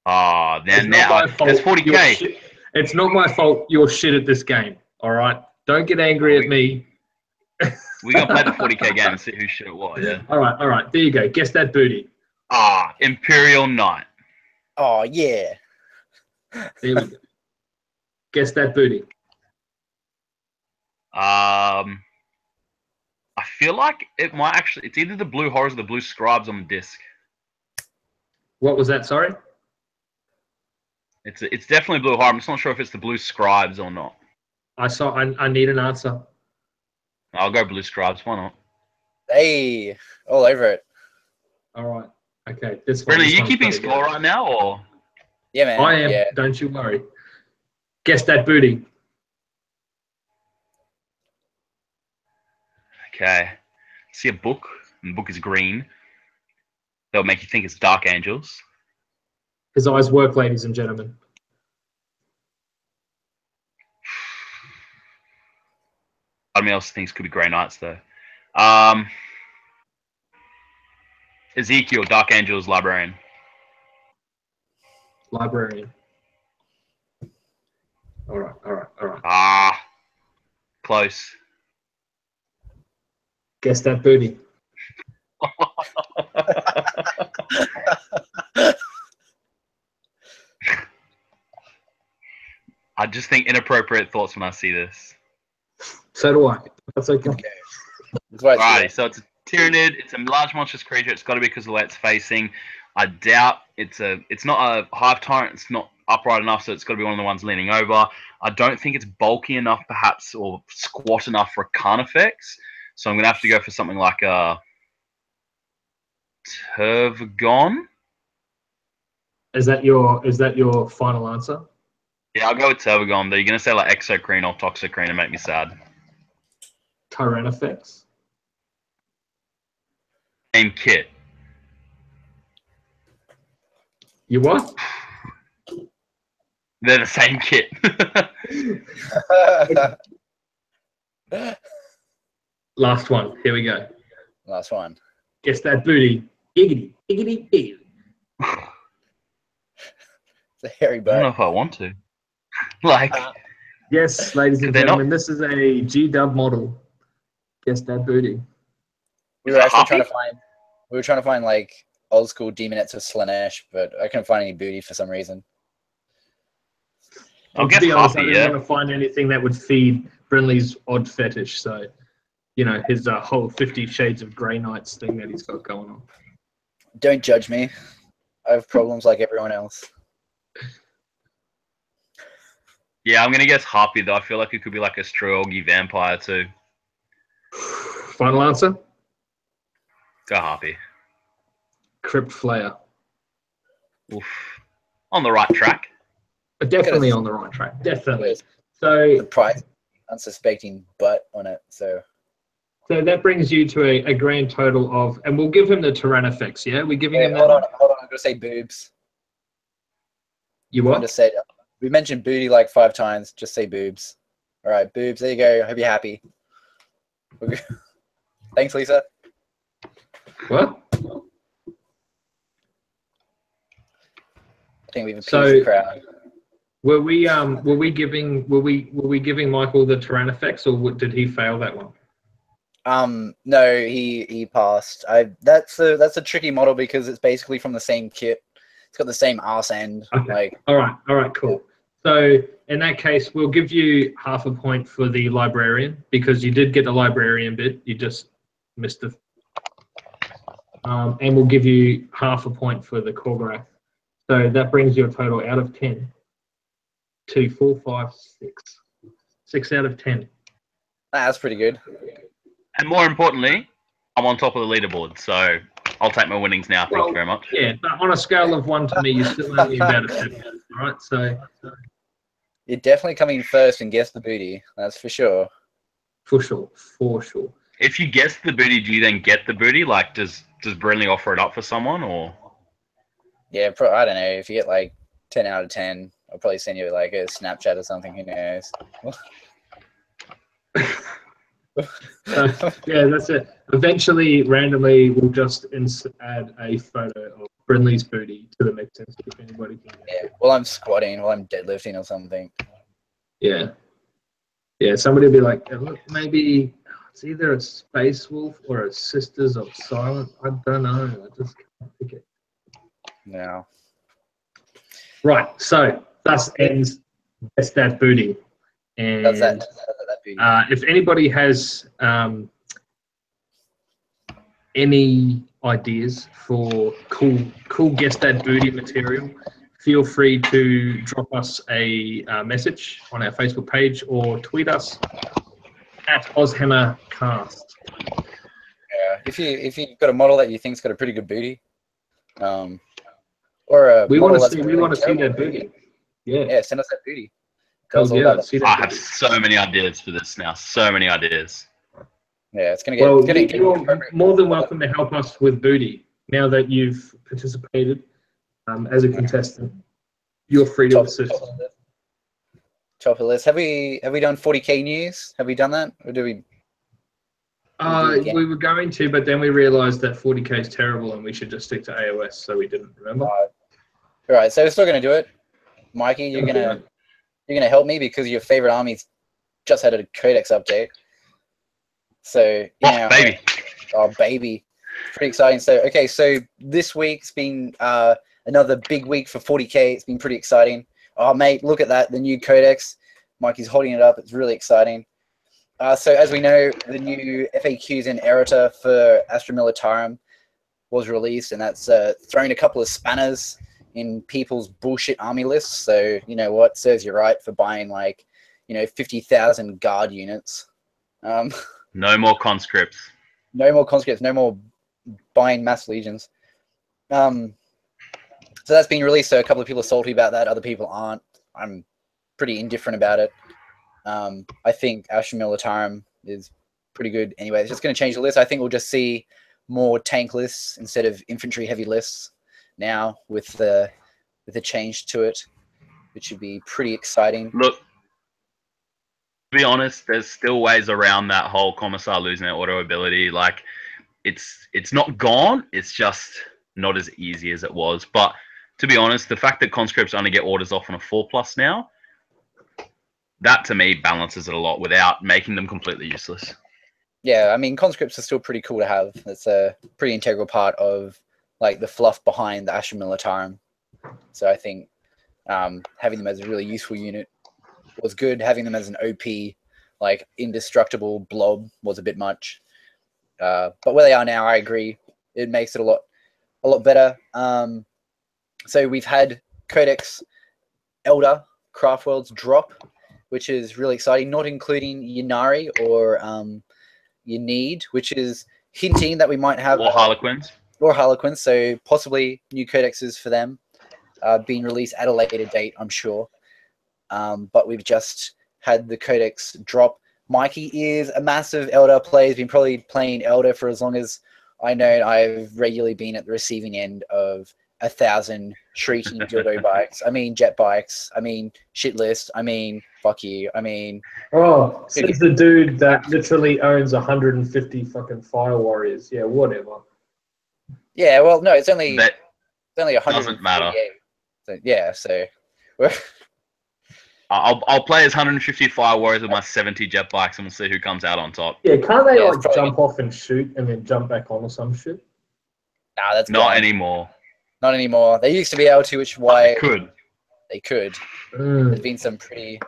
Oh, then now it's 40k. It's not my fault you're shit at this game. All right? Don't get angry at me. We're going to play the 40k game and see who shit it was. Yeah. All right. There you go. Guess that booty. Imperial Knight. Oh, yeah. There we go. Guess that booty. I feel like it might actually. It's either the Blue Horrors or the Blue Scribes on the disc. What was that? Sorry. It's definitely Blue Horror. I'm just not sure if it's the Blue Scribes or not. I need an answer. I'll go Blue Scribes. Why not? Hey, all over it. All right. Okay. This Brynley, this are you one's keeping gotta go. score right now, or? Yeah, man. I am. Yeah. Don't you worry. Guess that booty. Okay. See a book, and the book is green. That'll make you think it's Dark Angels. His eyes work, ladies and gentlemen. Part of me else thinks could be Grey Knights though. Ezekiel, Dark Angels, Librarian. Librarian. All right. All right. All right. Ah, close. Guess that booty. I just think inappropriate thoughts when I see this. So do I. That's okay. That's why it's Alrighty, so it's a Tyranid. It's a large monstrous creature. It's got to be because of the way it's facing. I doubt it's not a hive tyrant. It's not upright enough, so it's got to be one of the ones leaning over. I don't think it's bulky enough, perhaps, or squat enough for a Carnifex. So I'm gonna have to go for something like a Tervagon. Is that your final answer? Yeah, I'll go with Tervagon. But you're gonna say like Exocrine or Toxocrine and make me sad. Tyrannofex. Same kit. You what? They're the same kit. Last one. Here we go. Last one. Guess that booty. Giggity, giggity, giggity. It's a hairy I don't know butt. if I want to. Like, Yes, ladies and They're not- gentlemen, this is a G-dub model. Guess that booty. We were actually trying to Hoppy? find. We were trying to find like old school demonettes of Slanesh, but I couldn't find any booty for some reason. I'll And guess to be honest, I Hoppy, didn't yeah. want to find anything that would feed Brynley's odd fetish. So, you know, his whole 50 Shades of Grey Knights thing that he's got going on. Don't judge me. I have problems like everyone else. Yeah, I'm gonna guess Harpy though. I feel like it could be like a Strogi vampire too. Final answer? Go Harpy. Crypt Flayer. Oof. On the right track. But definitely on the right track. Definitely. The So price, unsuspecting butt on it. So that brings you to a grand total of, and we'll give him the Tyrannofex, yeah? We're giving him that hold on. one? I'm gonna say boobs. You I'm what? just say we mentioned booty like 5 times. Just say boobs. All right, boobs. There you go. Hope you're happy. Thanks, Lisa. What? I think we've appeased So- the crowd. Were we giving Michael the Tyrannofex, or did he fail that one? No, he passed. That's a tricky model because it's basically from the same kit. It's got the same arse end. Okay. Like, All right, cool. So in that case, we'll give you half a point for the librarian because you did get the librarian bit. You just missed the. And we'll give you half a point for the Korgorath. So that brings your total out of 10 to 4, 5, 6. 6 out of 10. that's pretty good. And more importantly, I'm on top of the leaderboard, so I'll take my winnings now. Thank you very much. Yeah, but on a scale of 1 to me, you're still only about a 7. All right, so You're definitely coming first and guess the booty. That's for sure. for sure. If you guess the booty, do you then get the booty? Like, does Brynley offer it up for someone, or? Yeah, I don't know. If you get like 10 out of 10, I'll probably send you like a Snapchat or something. Who knows? Yeah, that's it. Eventually, randomly, we'll just add a photo of Brynley's booty to the mix and see if anybody can get it. Yeah, while I'm squatting, while I'm deadlifting or something. Yeah. Yeah, somebody will be like, look, maybe it's either a Space Wolf or a Sisters of Silence. I don't know. I just can't pick it. No. Right, so thus ends Guess That Booty. And That's that If anybody has any ideas for cool guest dad booty material, feel free to drop us a message on our Facebook page or tweet us at AUSHAMMERcast. Yeah, if you've got a model that you think's got a pretty good booty, or a we model want to that's see really that terrible booty. Yeah. Yeah, send us that booty. Cool, Tell us all yeah, about let's see it. that I have so many ideas for this now. So many ideas. Yeah, it's gonna get. Well, It's gonna get you're more than welcome to help us with booty. Now that you've participated as a contestant, you're free to assist. Top of the list. Have we done 40k news? Have we done that, or do we? We were going to, but then we realised that 40k is terrible and we should just stick to AOS, so we didn't. Remember? All right, so we're still gonna do it. Mikey, you're gonna help me because your favorite army's just had a codex update. So yeah, baby. Oh baby, pretty exciting. So okay, so this week's been another big week for 40k. It's been pretty exciting. Oh mate, look at that, the new codex. Mikey's holding it up. It's really exciting. So as we know, the new FAQs and errata for Astra Militarum was released, and that's thrown a couple of spanners in people's bullshit army lists. So you know what, serves you right for buying like 50,000 guard units. No more conscripts. No more conscripts. No more buying mass legions. So that's been released. So a couple of people are salty about that. Other people aren't. I'm pretty indifferent about it. I think Astra Militarum is pretty good. Anyway, it's just going to change the list. I think we'll just see more tank lists instead of infantry heavy lists now with the change to it, which should be pretty exciting. Look, to be honest, there's still ways around that whole commissar losing their auto ability. Like, it's not gone. It's just not as easy as it was. But to be honest, the fact that conscripts only get orders off on a 4+ now, that to me balances it a lot without making them completely useless. Yeah, I mean, conscripts are still pretty cool to have. It's a pretty integral part of like the fluff behind the Astra Militarum. So I think having them as a really useful unit was good. Having them as an OP, like indestructible blob, was a bit much. But where they are now, I agree. It makes it a lot better. So we've had Codex Elder Craftworlds drop, which is really exciting, not including Yanari or Yanid, which is hinting that we might have Or Harlequins. Or Harlequins, so possibly new codexes for them being released at a later date, I'm sure. But we've just had the codex drop. Mikey is a massive Elder player. He's been probably playing Elder for as long as I know. I've regularly been at the receiving end of 1,000 shrieking dildo bikes. I mean jet bikes. I mean shit list. I mean fuck you. I mean. Oh, says the dude that literally owns 150 fucking Fire Warriors. Yeah, whatever. Yeah, well, no, it's only 100. Doesn't matter. So, yeah, so I'll play as 150 Fire Warriors with my 70 jet bikes, and we'll see who comes out on top. Yeah, can't they like jump off and shoot and then jump back on or some shit? Nah, that's not gone. anymore. Not anymore. They used to be able to, which is why they could. There's been some pretty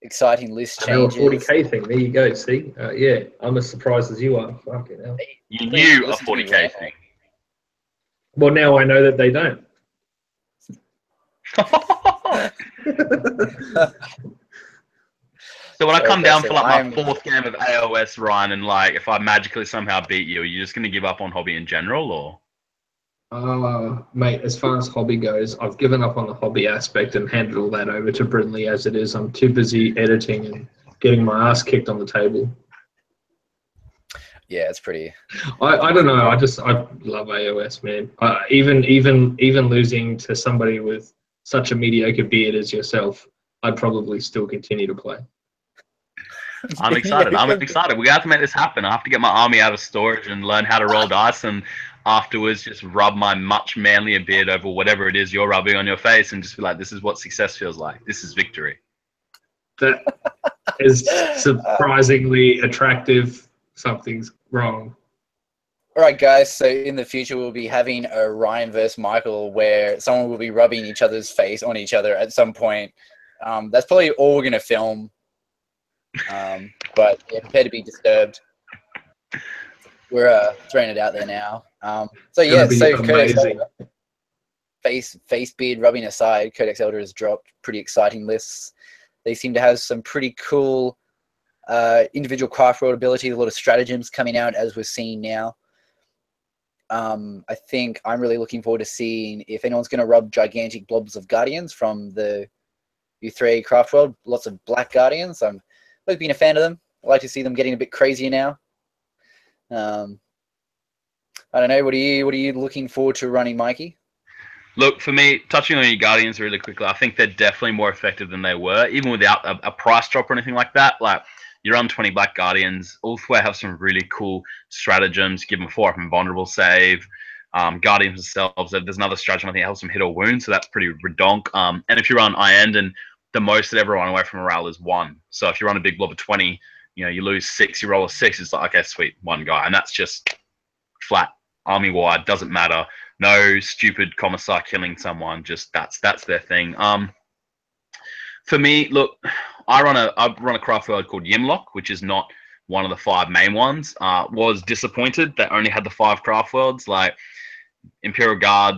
exciting list changes. 40k thing. There you go. See, yeah, I'm as surprised as you are. Fucking hell. You knew a 40k thing. Well, now I know that they don't. So when I come down for like my 4th game of AOS, Ryan, and like if I magically somehow beat you, are you just going to give up on hobby in general, or? Mate, as far as hobby goes, I've given up on the hobby aspect and handed all that over to Brynley as it is. I'm too busy editing and getting my ass kicked on the table. Yeah, it's pretty. I don't know. I love AOS, man. Even losing to somebody with such a mediocre beard as yourself, I'd probably still continue to play. I'm excited. I'm excited. We have to make this happen. I have to get my army out of storage and learn how to roll dice, and afterwards just rub my much manlier beard over whatever it is you're rubbing on your face and just be like, this is what success feels like. This is victory. That is surprisingly attractive. Something's wrong. All right, guys. So in the future, we'll be having a Ryan versus Michael where someone will be rubbing each other's face on each other at some point. That's probably all we're going to film. But yeah, prepare to be disturbed. We're throwing it out there now. So yeah, so Codex Elder, face beard rubbing aside, Codex Elder has dropped pretty exciting lists. They seem to have some pretty cool individual craft world ability, a lot of stratagems coming out as we're seeing now. I think I'm really looking forward to seeing if anyone's going to rub gigantic blobs of Guardians from the U3 craft world. Lots of black Guardians. I've always been a fan of them. I like to see them getting a bit crazier now. I don't know. What are you looking forward to running, Mikey? Look, for me, touching on your Guardians really quickly, I think they're definitely more effective than they were, even without a price drop or anything like that. Like, you run 20 Black Guardians. Ulthware have some really cool stratagems. Give them a 4-up invulnerable save. Guardians themselves, there's another stratagem I think helps them hit or wound, so that's pretty redonk. And if you run Iron, and the most that ever run away from morale is 1. So if you run a big blob of 20, you lose 6, you roll a 6, it's like, okay, sweet, 1 guy. And that's just flat, army-wide, doesn't matter. No stupid commissar killing someone, just that's their thing. For me, look, I run a craft world called Yimlock, which is not one of the 5 main ones. Was disappointed that only had the 5 craft worlds, like Imperial Guard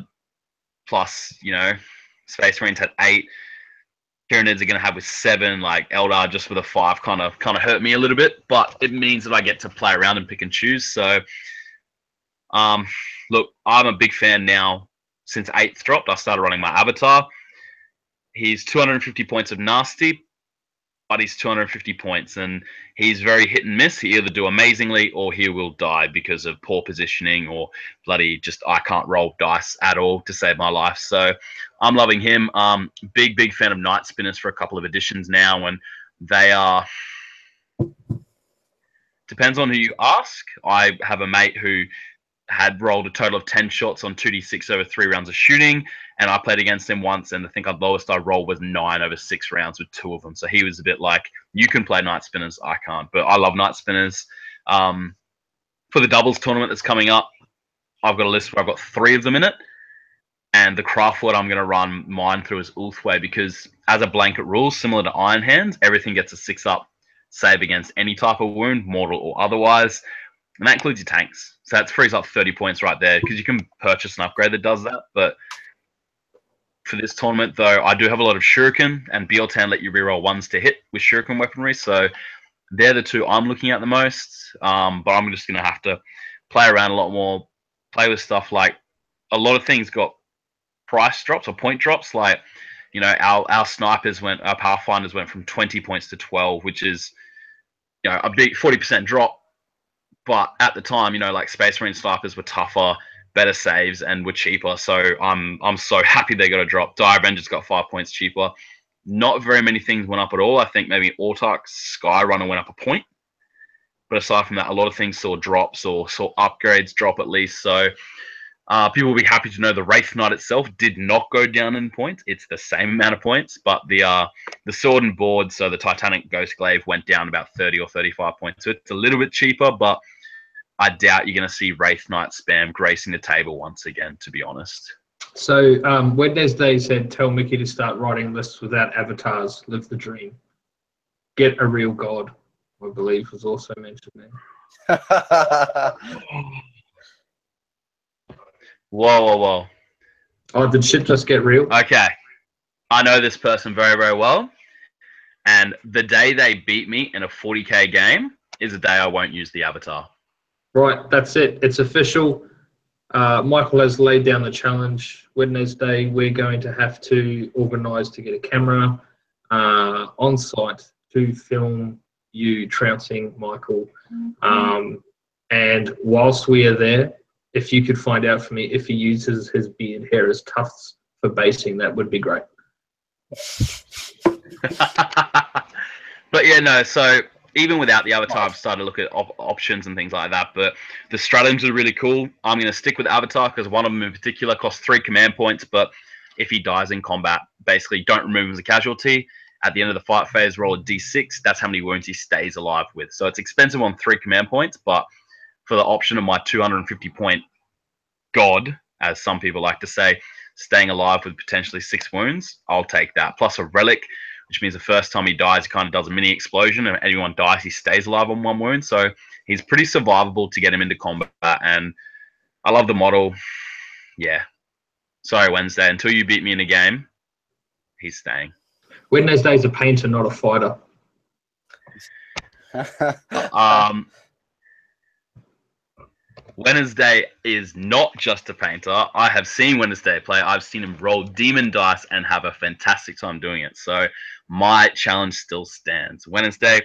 plus, Space Marines had 8. Tyranids are going to have with 7, like Eldar just with a 5 kind of hurt me a little bit, but it means that I get to play around and pick and choose. So, look, I'm a big fan now. Since 8th dropped, I started running my Avatar. He's 250 points of nasty, but he's 250 points, and he's very hit and miss. He either do amazingly or he will die because of poor positioning or bloody just I can't roll dice at all to save my life. So I'm loving him. Big fan of Night Spinners for a couple of editions now, and they are... Depends on who you ask. I have a mate who had rolled a total of 10 shots on 2d6 over 3 rounds of shooting, and I played against him once, and I think the lowest I rolled was 9 over 6 rounds with 2 of them. So he was a bit like, you can play Night Spinners, I can't. But I love Night Spinners. For the doubles tournament that's coming up, I've got a list where I've got 3 of them in it, and the craft word I'm going to run mine through is Ulthway, because as a blanket rule, similar to Iron Hands, everything gets a 6-up save against any type of wound, mortal or otherwise. And that includes your tanks. So that frees up 30 points right there, because you can purchase an upgrade that does that. But for this tournament, though, I do have a lot of Shuriken, and BL10 let you reroll 1s to hit with Shuriken weaponry. So they're the 2 I'm looking at the most. But I'm just going to have to play around a lot more, play with stuff like a lot of things got price drops or point drops. Like, our snipers our Pathfinders went from 20 points to 12, which is, a big 40% drop. But at the time, like Space Marine snipers were tougher, better saves, and were cheaper. So I'm so happy they got a drop. Dire Avengers got 5 points cheaper. Not very many things went up at all. I think maybe Autark's Skyrunner went up a point. But aside from that, a lot of things saw drops or saw upgrades drop at least. So people will be happy to know the Wraith Knight itself did not go down in points. It's the same amount of points, but the Sword and Board, so the Titanic Ghostglaive, went down about 30 or 35 points. So it's a little bit cheaper, but I doubt you're going to see Wraith Knight spam gracing the table once again, to be honest. So Wednesday said, tell Mickey to start writing lists without avatars. Live the dream. Get a real god, I believe, was also mentioned there. Whoa. Oh, did shit just get real? Okay. I know this person very, very well. And the day they beat me in a 40k game is the day I won't use the avatar. Right, that's it. It's official. Michael has laid down the challenge. Wednesday, we're going to have to organise to get a camera on site to film you trouncing Michael. And whilst we are there, if you could find out for me if he uses his beard hair as tufts for basing, that would be great. But yeah, no, so even without the avatar, I've started to look at options and things like that. But the stratagems are really cool. I'm going to stick with avatar because one of them in particular costs 3 command points. But if he dies in combat, basically don't remove him as a casualty. At the end of the fight phase, roll a d6. That's how many wounds he stays alive with. So it's expensive on 3 command points, but for the option of my 250 point god, as some people like to say, staying alive with potentially 6 wounds, I'll take that. Plus a relic, which means the first time he dies, he kind of does a mini explosion, and anyone dies, he stays alive on 1 wound. So he's pretty survivable to get him into combat, and I love the model. Yeah. Sorry, Wednesday. Until you beat me in a game, he's staying. Wednesday's a painter, not a fighter. Wednesday is not just a painter. I have seen Wednesday play. I've seen him roll demon dice and have a fantastic time doing it. So my challenge still stands. Wednesday,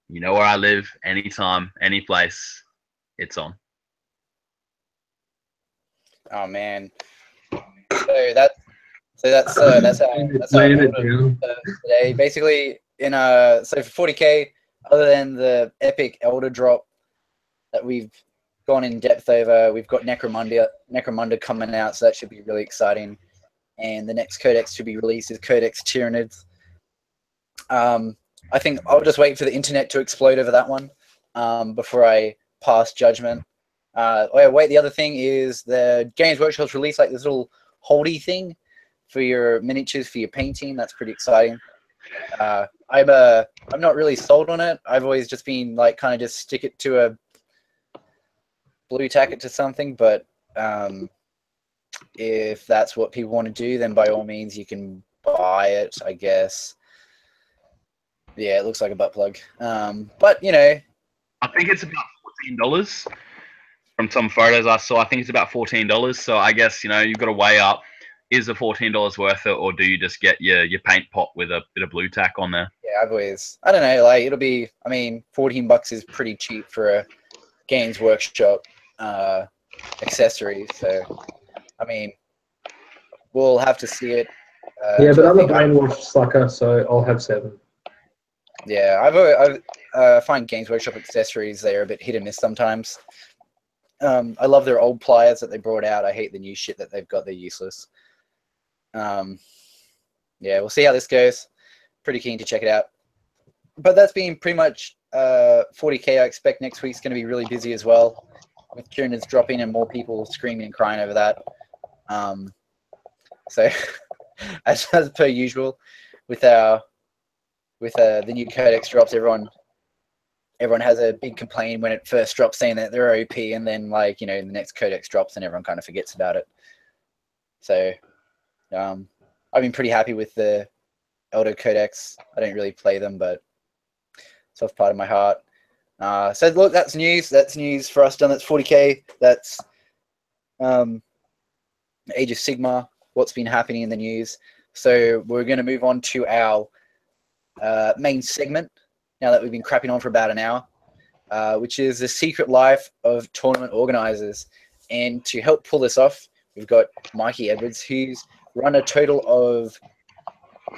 you know where I live, anytime, any place, it's on. Oh man. So that's our today. Basically, so for 40k, other than the epic Elder drop that we've gone in depth over, we've got Necromunda coming out, so that should be really exciting. And the next codex to be released is Codex Tyranids. I think I'll just wait for the internet to explode over that one before I pass judgment. The other thing is the Games Workshop's released like this little holdy thing for your miniatures for your painting. That's pretty exciting. I'm not really sold on it. I've always just been like kind of just stick it to a blue tack it to something, but if that's what people want to do, then by all means you can buy it, I guess. Yeah, it looks like a butt plug. But you know, I think it's about $14 from some photos I saw. I think it's about $14. So I guess, you know, you've got to weigh up, is the $14 worth it, or do you just get your paint pot with a bit of blue tack on there? Yeah, I don't know, like it'll be, I mean, $14 is pretty cheap for a Games Workshop accessory. So, I mean, we'll have to see it. Yeah, but I'm a brainwashed sucker, so I'll have 7. Yeah, I find Games Workshop accessories, they're a bit hit and miss sometimes. I love their old pliers that they brought out. I hate the new shit that they've got. They're useless. Yeah, we'll see how this goes. Pretty keen to check it out. But that's been pretty much 40k. I expect next week's going to be really busy as well, with Tyranids dropping and more people screaming and crying over that. So, as per usual, with the new codex drops, everyone has a big complaint when it first drops, saying that they're OP, and then like, you know, the next codex drops and everyone kind of forgets about it. So I've been pretty happy with the Elder Codex. I don't really play them, but soft part of my heart. So look, that's news. That's news for us done. That's 40k. That's Age of Sigmar, what's been happening in the news. So we're going to move on to our main segment, now that we've been crapping on for about an hour, which is the secret life of tournament organizers. And to help pull this off, we've got Mikey Edwards, who's run a total of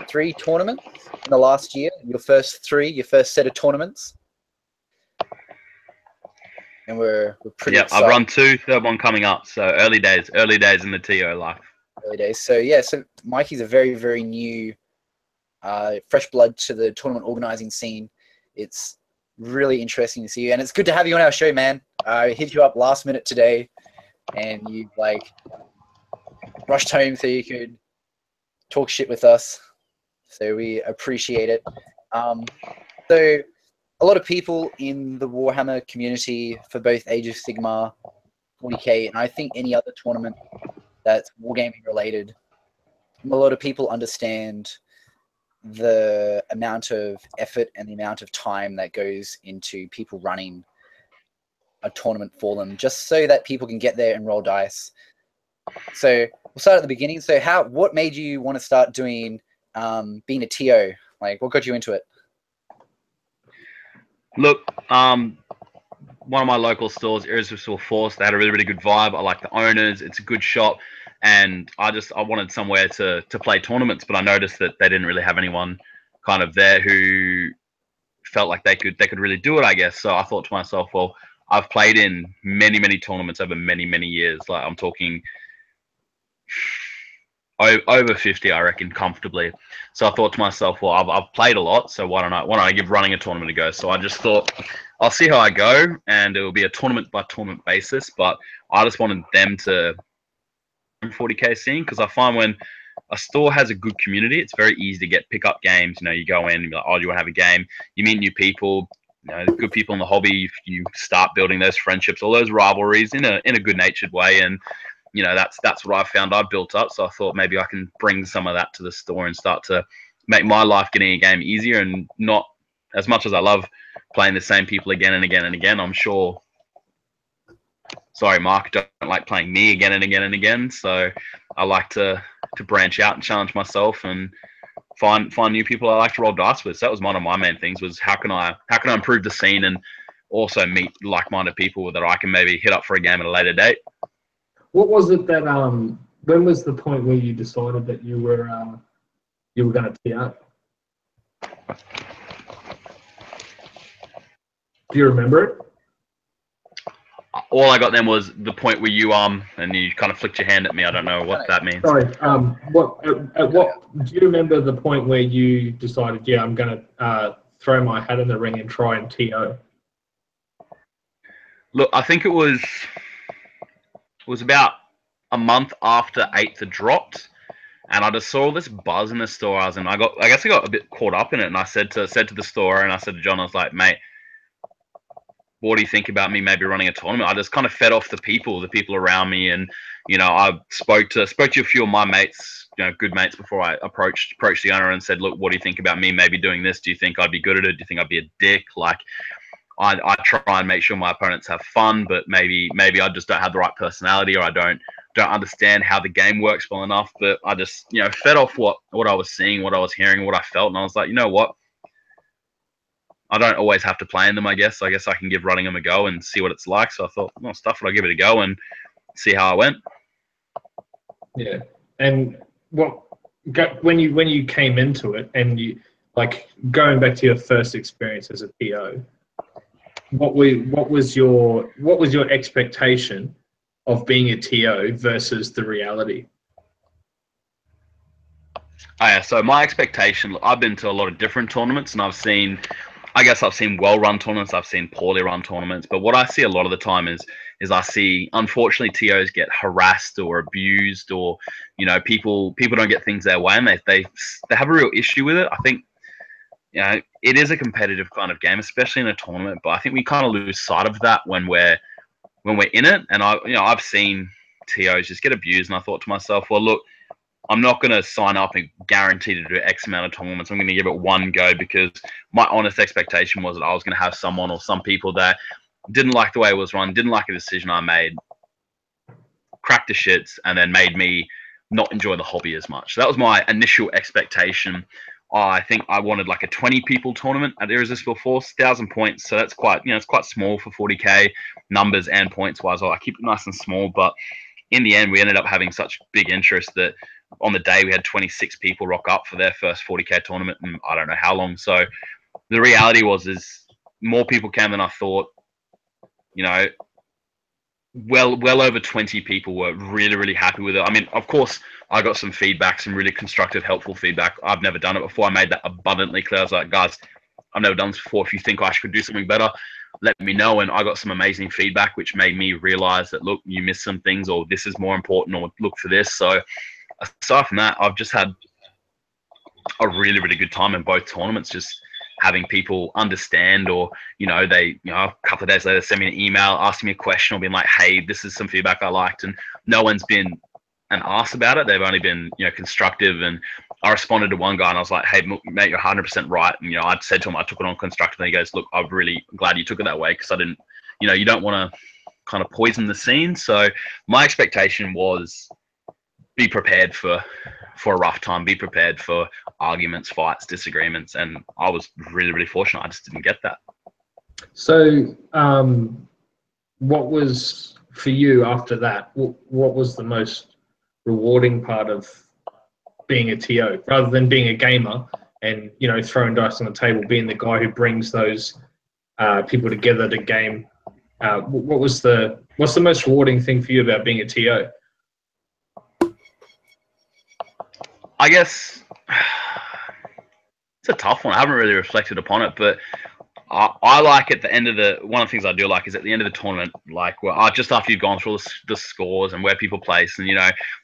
3 tournaments in the last year. Your first set of tournaments. And we're pretty excited. I've run 2, third one coming up. So early days in the TO life. Early days. So yeah, so Mikey's a very, very new fresh blood to the tournament organizing scene. It's really interesting to see you, and it's good to have you on our show, man. I hit you up last minute today, and you like rushed home so you could talk shit with us. So we appreciate it. So a lot of people in the Warhammer community for both Age of Sigmar, 40k, and I think any other tournament that's wargaming related, a lot of people understand the amount of effort and the amount of time that goes into people running a tournament for them, just so that people can get there and roll dice. So we'll start at the beginning. So what made you want to start doing being a TO? Like, what got you into it? Look, one of my local stores, Irresistible Force, they had a really, really good vibe. I like the owners. It's a good shop. And I wanted somewhere to play tournaments, but I noticed that they didn't really have anyone kind of there who felt like they could really do it, I guess. So I thought to myself, well, I've played in many, many tournaments over many, many years. Like, I'm talking over 50, I reckon, comfortably. So I thought to myself, well, I've played a lot, so why don't I give running a tournament a go? So I just thought, I'll see how I go, and it will be a tournament by tournament basis. But I just wanted them to 40k scene, because I find when a store has a good community. It's very easy to get pickup games. You know, you go in and be like, oh, do you want to have a game? You meet new people, you know, good people in the hobby. You start building those friendships, all those rivalries in a good natured way. And you know, that's what I found I built up. So I thought maybe I can bring some of that to the store and start to make my life getting a game easier. And not as much as I love playing the same people again and again and again, I'm sure. Sorry, Mark, don't like playing me again and again and again. So I like to branch out and challenge myself and find new people I like to roll dice with. So that was one of my main things, was how can I improve the scene and also meet like-minded people that I can maybe hit up for a game at a later date. What was it that when was the point where you decided that you were going to tee up? Do you remember it? All I got then was the point where you and you kind of flicked your hand at me. I don't know what that means. Sorry. What do you remember the point where you decided, yeah, I'm going to throw my hat in the ring and try and TO? Look, I think it was about a month after 8th had dropped, and I just saw all this buzz in the store. I guess I got a bit caught up in it, and I said to the store, and I said to John, I was like, mate, what do you think about me maybe running a tournament? I just kind of fed off the people around me, and you know, I spoke to a few of my mates, you know, good mates, before I approached the owner and said, look, what do you think about me maybe doing this? Do you think I'd be good at it? Do you think I'd be a dick? Like, I try and make sure my opponents have fun, but maybe I just don't have the right personality, or I don't understand how the game works well enough. But I just, you know, fed off what I was seeing, what I was hearing, what I felt, and I was like, you know what? I don't always have to play in them, I guess. I can give running them a go and see what it's like. So I thought, well, stuff it, I'll give it a go and see how I went. Yeah. And when you came into it, and you, like, going back to your first experience as a PO, what was your expectation of being a TO versus the reality? Oh, yeah, so my expectation, I've been to a lot of different tournaments, and I've seen well-run tournaments, I've seen poorly run tournaments, but what I see a lot of the time is I see, unfortunately, TOs get harassed or abused, or, you know, people don't get things their way, and they have a real issue with it. I think, you know, it is a competitive kind of game, especially in a tournament, but I think we kind of lose sight of that when we're in it. And I've seen TOs just get abused, and I thought to myself, well, look, I'm not going to sign up and guarantee to do X amount of tournaments. I'm going to give it one go, because my honest expectation was that I was going to have someone or some people that didn't like the way it was run, didn't like a decision I made, cracked the shits, and then made me not enjoy the hobby as much. So that was my initial expectation. I think I wanted like a 20 people tournament at Irresistible Force, 1,000 points. So that's quite, you know, it's quite small for 40K numbers and points wise. I keep it nice and small, but in the end, we ended up having such big interest that on the day we had 26 people rock up for their first 40K tournament, and I don't know how long. So the reality is more people came than I thought. You know, well over 20 people were really, really happy with it. I mean, of course, I got some feedback, some really constructive, helpful feedback. I've never done it before. I made that abundantly clear. I was like, guys, I've never done this before. If you think I should do something better, let me know. And I got some amazing feedback, which made me realize that, look, you missed some things, or this is more important, or look for this. So aside from that, I've just had a really, really good time in both tournaments, just having people understand, or, you know, a couple of days later send me an email, asking me a question, or being like, hey, this is some feedback I liked. And no one's been an arse about it. They've only been, you know, constructive. And I responded to one guy and I was like, hey, mate, you're 100% right. And, you know, I said to him, I took it on constructively. He goes, look, I'm really glad you took it that way, because I didn't, you know, you don't want to kind of poison the scene. So my expectation was, be prepared for a rough time, be prepared for arguments, fights, disagreements. And I was really, really fortunate. I just didn't get that. So what was, for you after that, what was the most rewarding part of being a TO, rather than being a gamer and, you know, throwing dice on the table, being the guy who brings those people together to game? What's the most rewarding thing for you about being a TO? I guess it's a tough one. I haven't really reflected upon it, but I like at the end of one of the things I do like is at the end of the tournament, like just after you've gone through the scores and where people place, and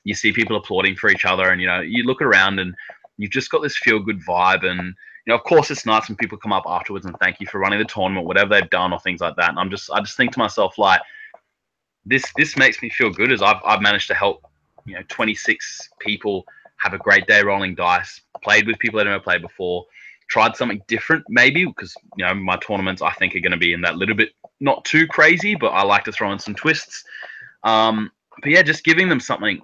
you see people applauding for each other, and you look around and you've just got this feel good vibe, and of course it's nice when people come up afterwards and thank you for running the tournament, whatever they've done or things like that. And I just think to myself, like, this makes me feel good as I've managed to help 26 people have a great day rolling dice, played with people I've never played before, tried something different maybe, because my tournaments I think are going to be in that little bit not too crazy, but I like to throw in some twists. But yeah, just giving them something,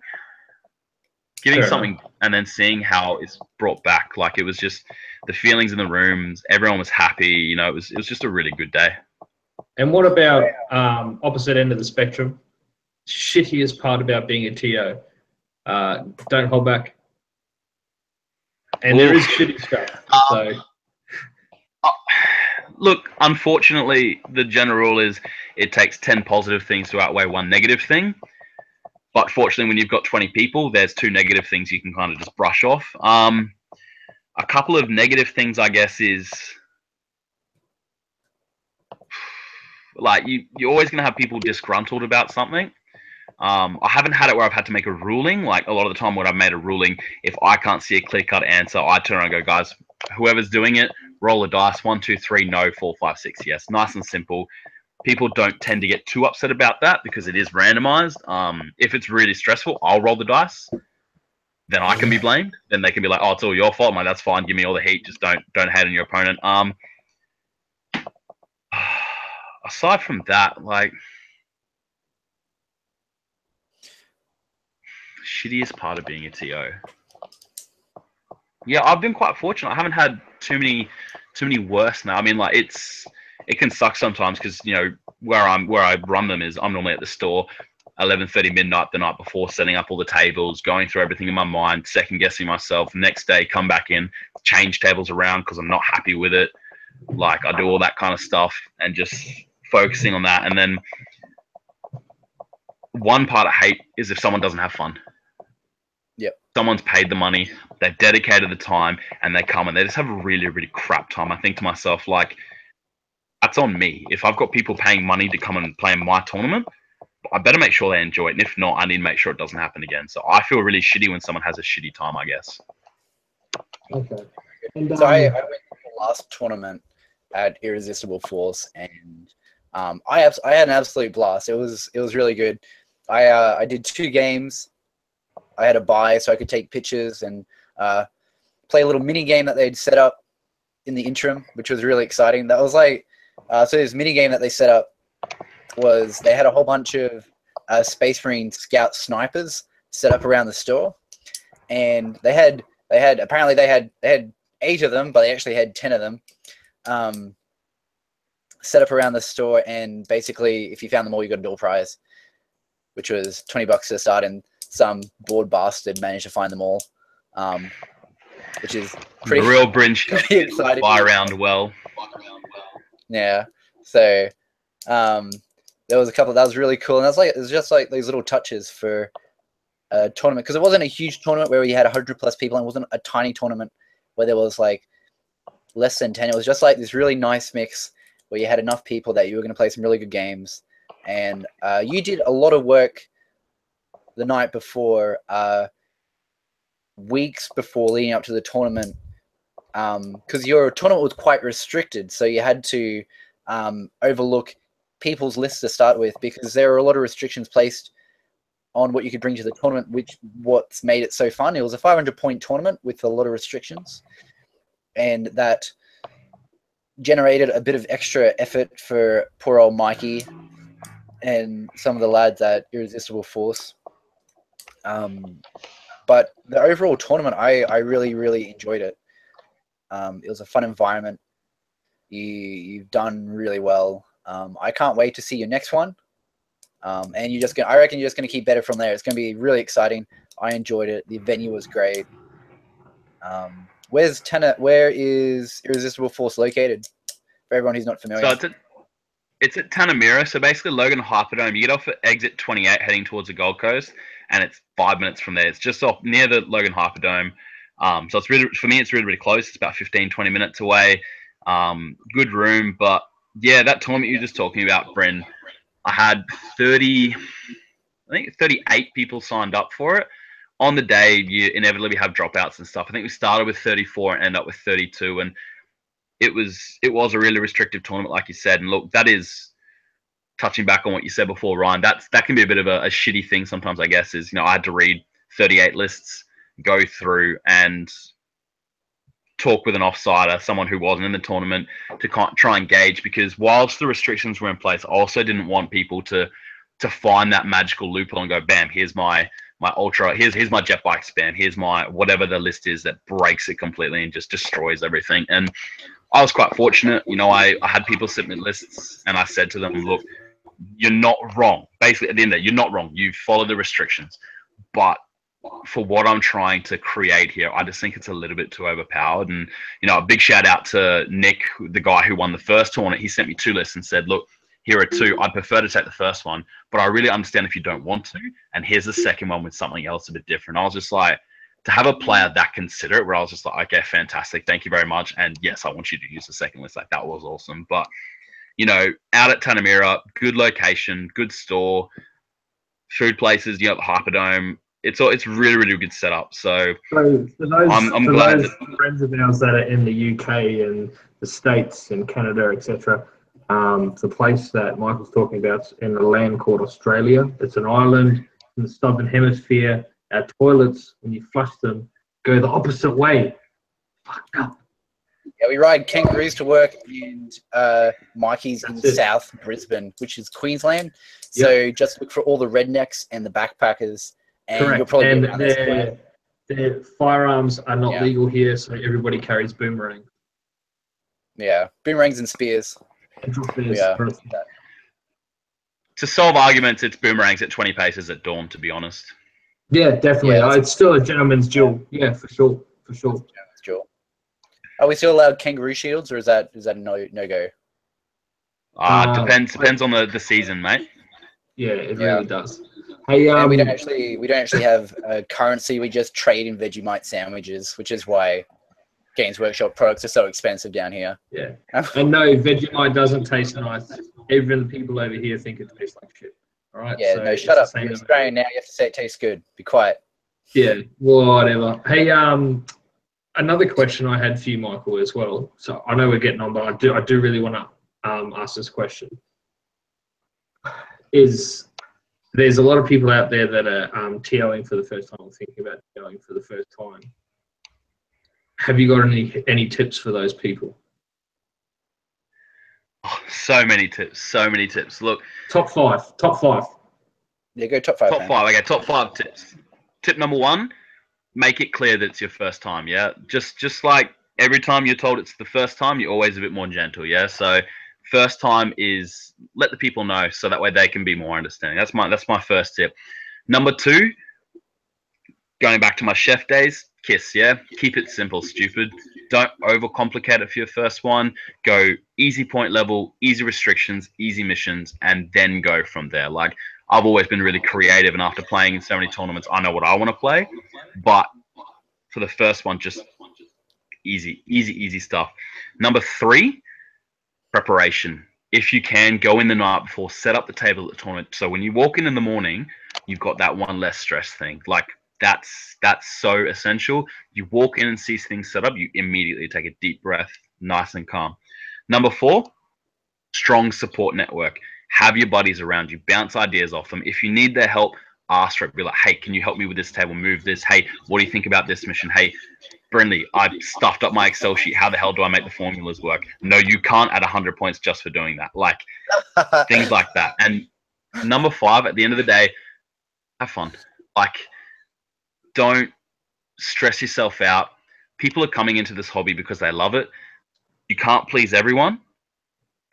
and then seeing how it's brought back. Like, it was just the feelings in the rooms, everyone was happy. It was just a really good day. And what about opposite end of the spectrum? Shittiest part about being a TO? Don't hold back. And there is shitty stuff. So, look, unfortunately, the general rule is it takes 10 positive things to outweigh one negative thing. But fortunately, when you've got 20 people, there's 2 negative things you can kind of just brush off. A couple of negative things, I guess, is like you're always going to have people disgruntled about something. I haven't had it where I've had to make a ruling. Like, a lot of the time when I've made a ruling, if I can't see a clear-cut answer, I turn around and go, guys, whoever's doing it, roll a dice, 1, 2, 3, no, 4, 5, 6, yes. Nice and simple. People don't tend to get too upset about that because it is randomized. If it's really stressful, I'll roll the dice. Then I can be blamed. Then they can be like, oh, it's all your fault. I'm like, that's fine. Give me all the heat. Just don't hate on your opponent. Aside from that, like, shittiest part of being a TO. Yeah, I've been quite fortunate. I haven't had too many worse now. I mean, like, it can suck sometimes because where I run them is I'm normally at the store 11:30 midnight the night before, setting up all the tables, going through everything in my mind, second guessing myself. Next day, come back in, change tables around because I'm not happy with it. Like, I do all that kind of stuff and just focusing on that. And then one part I hate is if someone doesn't have fun. Yep. Someone's paid the money, they've dedicated the time, and they come and they just have a really, really crap time. I think to myself, like, that's on me. If I've got people paying money to come and play in my tournament, I better make sure they enjoy it. And if not, I need to make sure it doesn't happen again. So I feel really shitty when someone has a shitty time, I guess. Okay. And, so I went to the last tournament at Irresistible Force, and I had an absolute blast. It was really good. I did 2 games. I had a buy so I could take pictures and play a little mini game that they'd set up in the interim, which was really exciting. That was like so this mini game that they set up was they had a whole bunch of Space Marine Scout snipers set up around the store, and they had 8 of them, but they actually had 10 of them set up around the store. And basically, if you found them all, you got a door prize, which was $20 to start, and some bored bastard managed to find them all, which is pretty, the real Brynch pretty exciting. Fly around well. Yeah, so there was a couple that was really cool, and it was just like these little touches for a tournament, because it wasn't a huge tournament where you had 100+ people, and it wasn't a tiny tournament where there was like less than 10. It was just like this really nice mix where you had enough people that you were going to play some really good games. And you did a lot of work the night before, weeks before leading up to the tournament, because your tournament was quite restricted, so you had to overlook people's lists to start with, because there were a lot of restrictions placed on what you could bring to the tournament, what's made it so fun. It was a 500-point tournament with a lot of restrictions, and that generated a bit of extra effort for poor old Mikey and some of the lads at Irresistible Force. But the overall tournament, I really, really enjoyed it. It was a fun environment. You've done really well. I can't wait to see your next one. And I reckon you're just gonna keep better from there. It's gonna be really exciting. I enjoyed it. The venue was great. Where is Irresistible Force located? For everyone who's not familiar. So it's at Tanamera. So basically, Logan Hyperdome. You get off at exit 28 heading towards the Gold Coast, and it's 5 minutes from there. It's just off near the Logan Hyperdome. So it's really, for me, it's really, really close. It's about 15, 20 minutes away. Good room, but yeah, that tournament you were just talking about, Bryn, I had 30, I think 38 people signed up for it. On the day, you inevitably have dropouts and stuff. I think we started with 34 and ended up with 32, and it was a really restrictive tournament, like you said. And look, that is touching back on what you said before, Ryan. That can be a bit of a shitty thing sometimes, I guess. Is I had to read 38 lists, go through and talk with an offsider, someone who wasn't in the tournament, to try and gauge, because whilst the restrictions were in place, I also didn't want people to find that magical loophole and go, bam, here's my ultra, here's my jet bike spam, here's my whatever the list is that breaks it completely and just destroys everything. And I was quite fortunate. I had people submit lists and I said to them, look, you're not wrong. Basically, at the end of the day, you're not wrong. You follow the restrictions. But for what I'm trying to create here, I just think it's a little bit too overpowered. And, a big shout out to Nick, the guy who won the first tournament. He sent me 2 lists and said, look, here are 2. I'd prefer to take the first one, but I really understand if you don't want to. And here's the second one with something else a bit different. I was just like, to have a player that considerate, where I was just like, okay, fantastic, thank you very much. And yes, I want you to use the second list. Like, that was awesome. But, out at Tanamera, good location, good store, food places, the Hyperdome. It's really, really good setup. So for those, I'm glad those friends of ours that are in the UK and the States and Canada, etc. The place that Michael's talking about is in a land called Australia. It's an island in the southern hemisphere. Our toilets, when you flush them, go the opposite way. Fucked up. Yeah, we ride kangaroos to work, and Mikey's in South Brisbane, which is Queensland. So just look for all the rednecks and the backpackers. And correct. You'll probably and their firearms are not legal here, so everybody carries boomerangs. Yeah, boomerangs and spears. To solve arguments, it's boomerangs at 20 paces at dawn, to be honest. Yeah, definitely. It's still a gentleman's duel. Yeah, for sure. Gentleman's duel. Are we still allowed kangaroo shields, or is that a no go? Depends on the season, mate. Yeah, it really does. Hey, and we don't actually have currency. We just trade in Vegemite sandwiches, which is why Games Workshop products are so expensive down here. Yeah, and no, Vegemite doesn't taste nice. Even the people over here think it tastes like shit. All right. Yeah, so no, shut up. You're Australian now. You have to say it tastes good. Be quiet. Yeah, whatever. Hey, another question I had for you, Michael, as well. So I know we're getting on, but I do really want to ask this question. There's a lot of people out there that are TOing for the first time, or thinking about TOing for the first time. Have you got any tips for those people? Oh, so many tips. Look, top five. Yeah, go top 5. Top 5. Okay, top 5 tips. Tip number 1: make it clear that it's your first time. Yeah, just like every time you're told it's the first time, you're always a bit more gentle. Yeah, so first time is let the people know, so that way they can be more understanding. That's my first tip. Number 2, going back to my chef days, KISS. Yeah, keep it simple, stupid. Don't overcomplicate it for your first one. Go easy point level, easy restrictions, easy missions, and then go from there. Like, I've always been really creative, and after playing in so many tournaments, I know what I want to play. But for the first one, just easy stuff. Number 3, preparation. If you can, go in the night before, set up the table at the tournament. So when you walk in the morning, you've got that one less stress thing. Like, that's so essential. You walk in and see things set up, you immediately take a deep breath, nice and calm. Number 4, strong support network. Have your buddies around you. Bounce ideas off them. If you need their help, ask for it. Be like, hey, can you help me with this table? Move this. Hey, what do you think about this mission? Hey, Brynley, I've stuffed up my Excel sheet. How the hell do I make the formulas work? No, you can't add 100 points just for doing that. Like, things like that. And number 5, at the end of the day, have fun. Like, don't stress yourself out. People are coming into this hobby because they love it. You can't please everyone.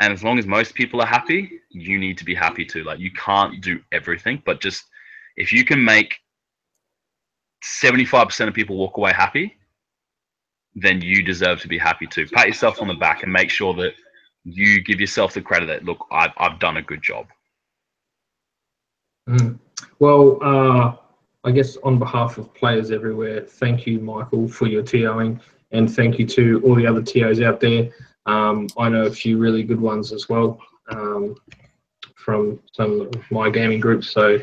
And as long as most people are happy, you need to be happy too. Like, you can't do everything, but just if you can make 75% of people walk away happy, then you deserve to be happy too. Pat yourself on the back and make sure that you give yourself the credit that, look, I've done a good job. Well, I guess on behalf of players everywhere, thank you, Michael, for your TOing, and thank you to all the other TOs out there. I know a few really good ones as well from some of my gaming groups. So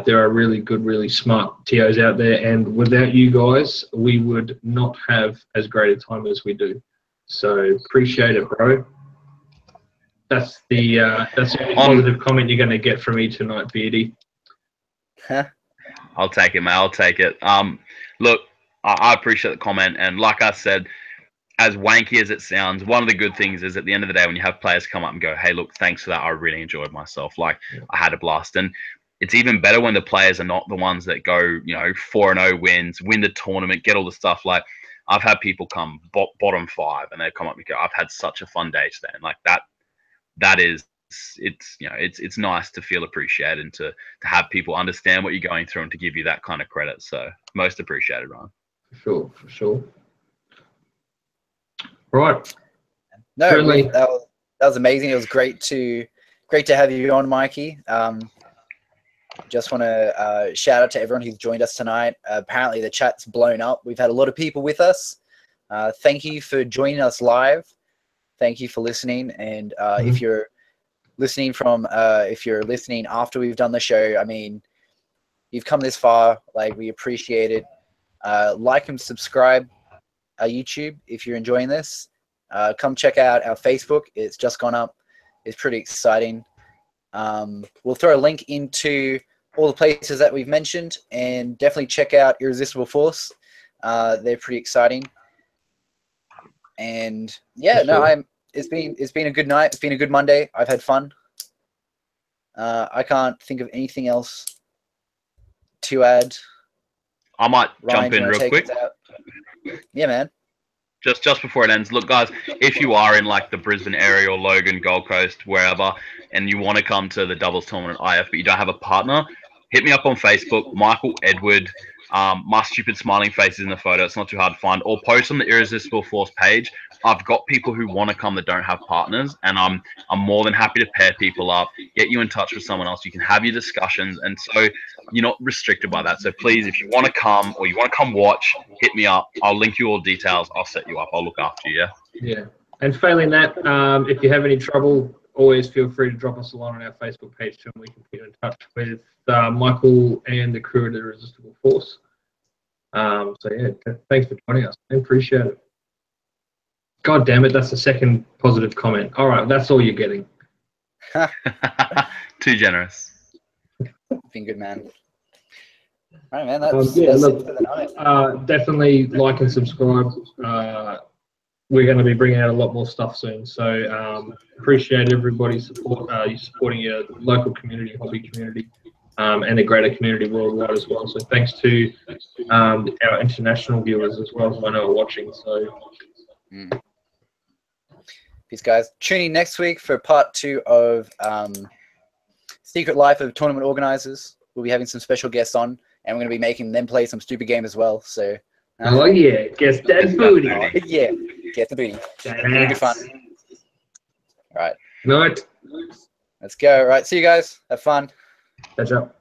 there are really good, really smart TOs out there, and without you guys, we would not have as great a time as we do. So appreciate it, bro. That's the only positive comment you're going to get from me tonight, Beardy. I'll take it, mate. I'll take it. Look, I appreciate the comment, and like I said, as wanky as it sounds, one of the good things is at the end of the day when you have players come up and go, hey, look, thanks for that. I really enjoyed myself. Like, I had a blast. And it's even better when the players are not the ones that go, 4-0 wins, win the tournament, get all the stuff. Like, I've had people come bottom 5 and they come up and go, I've had such a fun day today. And like that is, it's nice to feel appreciated and to have people understand what you're going through and to give you that kind of credit. So most appreciated, Ryan. For sure. Right. No, that was amazing. It was great to have you on, Mikey. Just want to shout out to everyone who's joined us tonight. Apparently the chat's blown up. We've had a lot of people with us. Thank you for joining us live. Thank you for listening. And if you're listening after we've done the show, I mean, you've come this far. Like, we appreciate it. Like and subscribe our YouTube if you're enjoying this. Come check out our Facebook. It's just gone up. It's pretty exciting. We'll throw a link into all the places that we've mentioned, and definitely check out Irresistible Force. They're pretty exciting. And yeah, it's been a good night. It's been a good Monday. I've had fun. I can't think of anything else to add. I might Ryan, jump in real quick. Yeah, man. Just before it ends, look, guys, if you are in like the Brisbane area or Logan, Gold Coast, wherever, and you want to come to the doubles tournament IF, but you don't have a partner, hit me up on Facebook, Michael Edward. My stupid smiling face is in the photo. It's not too hard to find. Or post on the Irresistible Force page. I've got people who want to come that don't have partners, and I'm more than happy to pair people up, get you in touch with someone else. You can have your discussions, and so you're not restricted by that. So please, if you want to come or you want to come watch, hit me up. I'll link you all details. I'll set you up. I'll look after you. Yeah. And failing that, if you have any trouble, always feel free to drop us a line on our Facebook page too, and we can put you in touch with Michael and the crew of the Irresistible Force. So yeah, thanks for joining us. I appreciate it. God damn it, that's the second positive comment. All right, that's all you're getting. Too generous. Been good, man. All right, man. That's look, it for the night. Definitely like and subscribe. We're going to be bringing out a lot more stuff soon. So appreciate everybody's support. You supporting your local community, hobby community, and the greater community worldwide as well. So thanks to our international viewers as well, who I know are watching. So. Peace, guys. Tune in next week for part 2 of Secret Life of Tournament Organizers. We'll be having some special guests on, and we're going to be making them play some stupid game as well. So. Oh yeah, guess that booty. Yeah, get the booty. Good fun. All right. Night. Let's go. All right. See you guys. Have fun. Catch up.